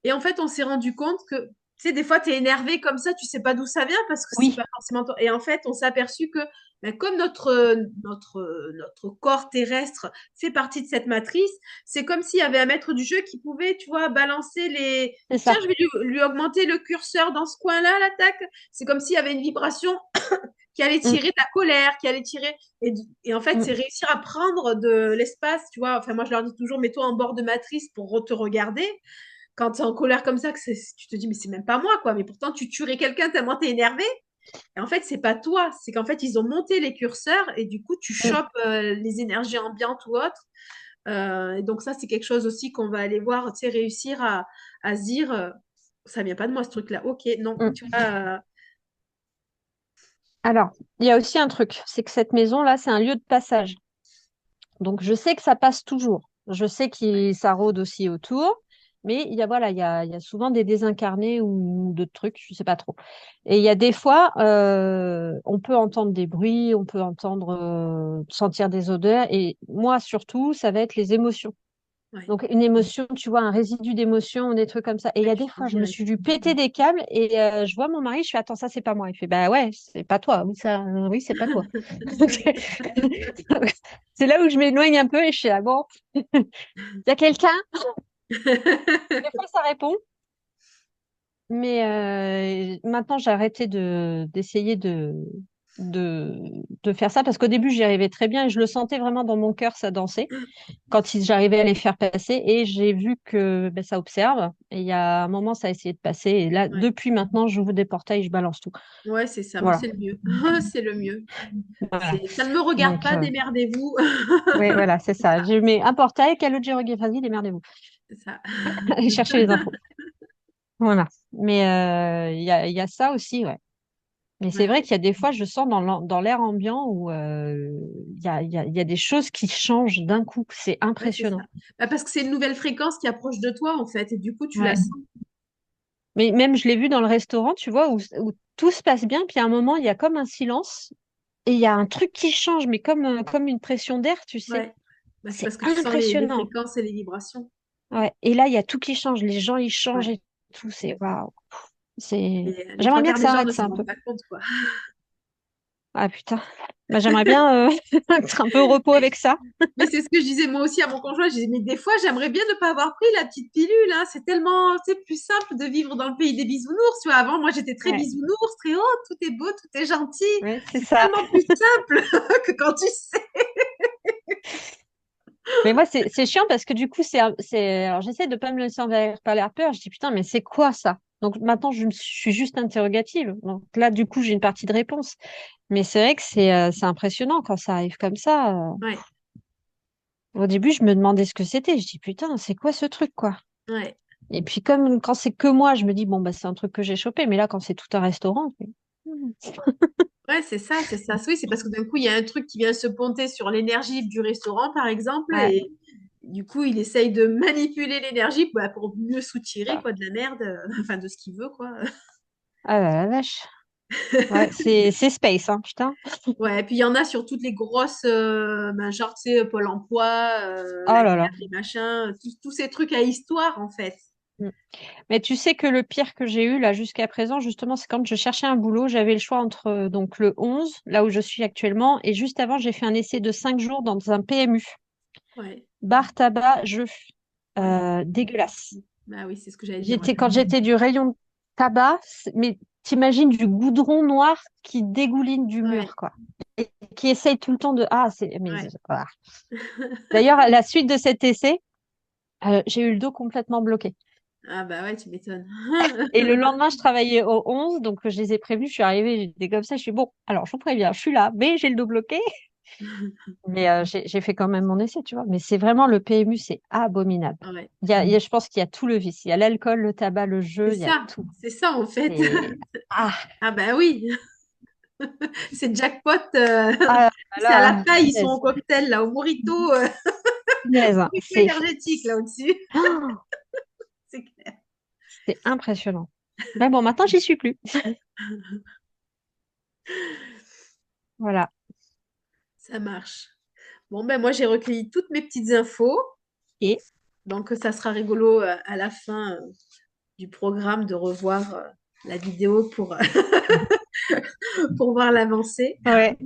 Et en fait, on s'est rendu compte que, tu sais, des fois, tu es énervé comme ça, tu sais pas d'où ça vient parce que c'est Oui, pas forcément toi. Et en fait, on s'est aperçu que ben, comme notre corps terrestre fait partie de cette matrice, c'est comme s'il y avait un maître du jeu qui pouvait, tu vois, balancer les. c'est Tiens, ça. je vais lui augmenter le curseur dans ce coin-là, l'attaque. C'est comme s'il y avait une vibration qui allait Mm, tirer de la colère, qui allait tirer. Et en fait, c'est mm. réussir à prendre de l'espace, tu vois. Enfin, moi, je leur dis toujours, mets-toi en bord de matrice pour te regarder. Quand tu es en colère comme ça, tu te dis, mais c'est même pas moi, quoi. Mais pourtant, tu tuerais quelqu'un tellement t'es énervé. Et en fait, c'est pas toi, c'est qu'en fait, ils ont monté les curseurs et du coup, tu Mm. chopes les énergies ambiantes ou autres. Et donc ça, c'est quelque chose aussi qu'on va aller voir, tu sais, réussir à se dire, ça vient pas de moi ce truc-là. Ok, non, Mm. tu vois, Alors, il y a aussi un truc, c'est que cette maison-là, c'est un lieu de passage. Donc, je sais que ça passe toujours. Je sais que ça rôde aussi autour. Mais voilà, il y a souvent des désincarnés ou d'autres trucs, je sais pas trop. Et il y a des fois, on peut entendre des bruits, on peut entendre, sentir des odeurs. Et moi, surtout, ça va être les émotions. ouais, Donc, une émotion, tu vois, un résidu d'émotion, des trucs comme ça. Et il y ouais, a tu des sens fois, je me direct. suis dû péter des câbles et je vois mon mari, je fais, attends, ça, c'est pas moi. Il fait, bah ouais, c'est pas toi. Oui, ça, oui, c'est pas toi. C'est là où je m'éloigne un peu et je suis là, bon, il y a quelqu'un? Des fois, ça répond. Mais maintenant, j'ai arrêté d'essayer de, de faire ça parce qu'au début, j'y arrivais très bien et je le sentais vraiment dans mon cœur, ça dansait quand j'arrivais à les faire passer et j'ai vu que ben, ça observe et il y a un moment, ça a essayé de passer et là, Ouais, depuis maintenant, j'ouvre des portails, je balance tout. ouais, c'est ça, mais Voilà. c'est le mieux. C'est le mieux. Voilà. Ça ne me regarde Donc, pas, démerdez-vous. oui, voilà, c'est C'est ça. ça, Je mets un portail, Calogero, vas-y, démerdez-vous. c'est ça. Allez chercher les infos. Voilà. Mais il y a ça aussi, ouais. Mais c'est Ouais, vrai qu'il y a des fois, je sens dans l'air ambiant où il y a des choses qui changent d'un coup. C'est ouais, c'est ça. impressionnant. Bah, parce que c'est une nouvelle fréquence qui approche de toi, en fait, et du coup, tu la Ouais. sens. Mais même, je l'ai vu dans le restaurant, tu vois, où tout se passe bien, puis à un moment, il y a comme un silence et il y a un truc qui change, mais comme une pression d'air, tu sais. Ouais. Bah, c'est C'est parce que tu sens les impressionnant. fréquences et les vibrations. Ouais. Et là, il y a tout qui change. Les gens, ils changent Ouais. et tout. C'est waouh. C'est... Et les J'aimerais trois bien quarts que des ça gens arrête ne ça s'en un peu. rendent pas compte, quoi. Ah putain. Bah, j'aimerais bien être un peu au repos avec ça. Mais c'est ce que je disais moi aussi à mon conjoint. Je disais, mais des fois, j'aimerais bien ne pas avoir pris la petite pilule, hein. C'est tellement, c'est plus simple de vivre dans le pays des bisounours. Tu vois, avant, moi, j'étais très Ouais, bisounours, très oh, tout est beau, tout est gentil. ouais, c'est C'est ça. tellement plus simple que quand tu sais. Mais moi, c'est chiant parce que du coup, alors j'essaie de pas me laisser envahir par la peur. Je dis, putain, mais c'est quoi ça? Donc maintenant, je suis juste interrogative. Donc là, du coup, j'ai une partie de réponse. Mais c'est vrai que c'est impressionnant quand ça arrive comme ça. Ouais, Au début, je me demandais ce que c'était. Je dis, putain, c'est quoi ce truc, quoi? ouais. Et puis, comme quand c'est que moi, je me dis, bon, bah, c'est un truc que j'ai chopé. Mais là, quand c'est tout un restaurant, hmm. Ouais, c'est ça, c'est ça. Oui, c'est parce que d'un coup, il y a un truc qui vient se ponter sur l'énergie du restaurant, par exemple, Ouais. et du coup, il essaye de manipuler l'énergie bah, pour mieux soutirer quoi, de la merde, enfin de ce qu'il veut, quoi. Ah la vache. Ouais, c'est space, hein, putain. Ouais, et puis il y en a sur toutes les grosses, ben, genre, tu sais, Pôle emploi, Oh la là CAF, là. les machins, tous ces trucs à histoire, en fait. Mm. Mais tu sais que le pire que j'ai eu là jusqu'à présent, justement, c'est quand je cherchais un boulot, j'avais le choix entre donc le 11, là où je suis actuellement, et juste avant, j'ai fait un essai de 5 jours dans un PMU. Ouais, Bar, tabac, jeu. ouais. Dégueulasse. Bah oui, c'est ce que j'allais dire, ouais. Quand j'étais du rayon tabac, mais t'imagines du goudron noir qui dégouline du Ouais, mur, quoi. Et qui essaye tout le temps de... Ah, c'est... Mais... ouais. ah. D'ailleurs, à la suite de cet essai, j'ai eu le dos complètement bloqué. Ah bah ouais, tu m'étonnes. Et le lendemain, je travaillais au 11, donc je les ai prévenus, je suis arrivée, j'étais comme ça, je suis bon, alors je vous préviens, je suis là, mais j'ai le dos bloqué. Mais j'ai fait quand même mon essai, tu vois. Mais c'est vraiment le PMU, c'est abominable. Ouais. Je pense qu'il y a tout le vice. Il y a l'alcool, le tabac, le jeu, il y a tout. C'est ça en fait. Et... Ah, Ah bah oui, c'est jackpot. ah C'est à la là, taille, ils sont punaise, au cocktail, là, au morito, punaise, hein. morito énergétique, là, au-dessus. Oh, C'est clair. c'est impressionnant. Mais bon, maintenant, j'y suis plus. Voilà. Ça marche. Bon, ben moi, j'ai recueilli toutes mes petites infos. Et Donc, ça sera rigolo à la fin du programme de revoir la vidéo pour, pour voir l'avancée. ouais,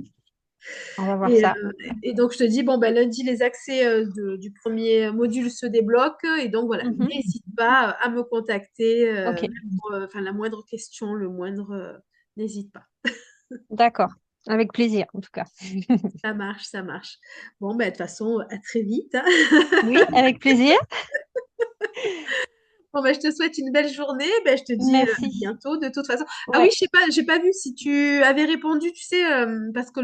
on va voir Et, ça. euh, et donc, je te dis, bon, ben, lundi, les accès du premier module se débloquent. Et donc, voilà, Mhm. n'hésite pas à me contacter, Ok, même pour, enfin, la moindre question, le moindre, n'hésite pas. d'accord. Avec plaisir, en tout cas. Ça marche, ça marche. Bon, ben, de toute façon, à très vite, hein. Oui, avec plaisir. Bon, bah, je te souhaite une belle journée. Ben, je te dis à Merci. bientôt, de toute façon. Ah oui, Ouais. j'ai pas vu si tu avais répondu, tu sais, parce que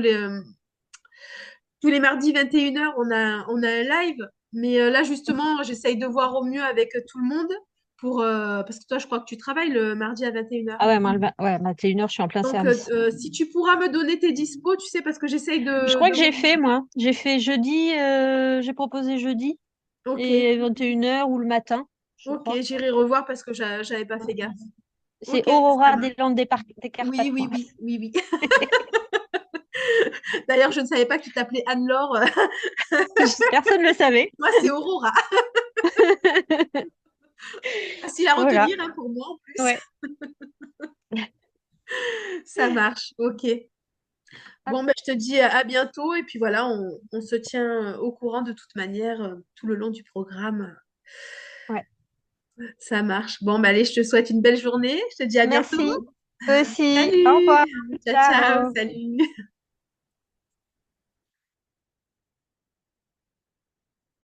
tous les mardis 21h, on a un live. Mais là, justement, j'essaye de voir au mieux avec tout le monde parce que toi, je crois que tu travailles le mardi à 21h. Ah ouais, moi, ouais, 21h, je suis en plein Donc, service. si tu pourras me donner tes dispos, tu sais, parce que j'essaye Je crois de que j'ai revenir. fait, moi. J'ai fait jeudi, j'ai proposé jeudi Ok, et 21h ou le matin, je ok, crois. j'irai revoir parce que j'avais pas fait gaffe. C'est Ok, ça Aurora marche. des Landes des Oui, Carpates, oui, moi. oui, oui, oui. D'ailleurs, je ne savais pas que tu t'appelais Anne-Laure. Personne ne le savait. Moi, c'est Aurora. Facile à Voilà. retenir hein, pour moi en plus. Ouais. Ça marche, ok. Bon, ben, je te dis à bientôt et puis voilà, on se tient au courant de toute manière tout le long du programme. Ouais. Ça marche. Bon, ben, allez, je te souhaite une belle journée. Je te dis à bientôt. Merci. Toi aussi. Au Salut. revoir. Ciao, ciao. Ciao. Salut.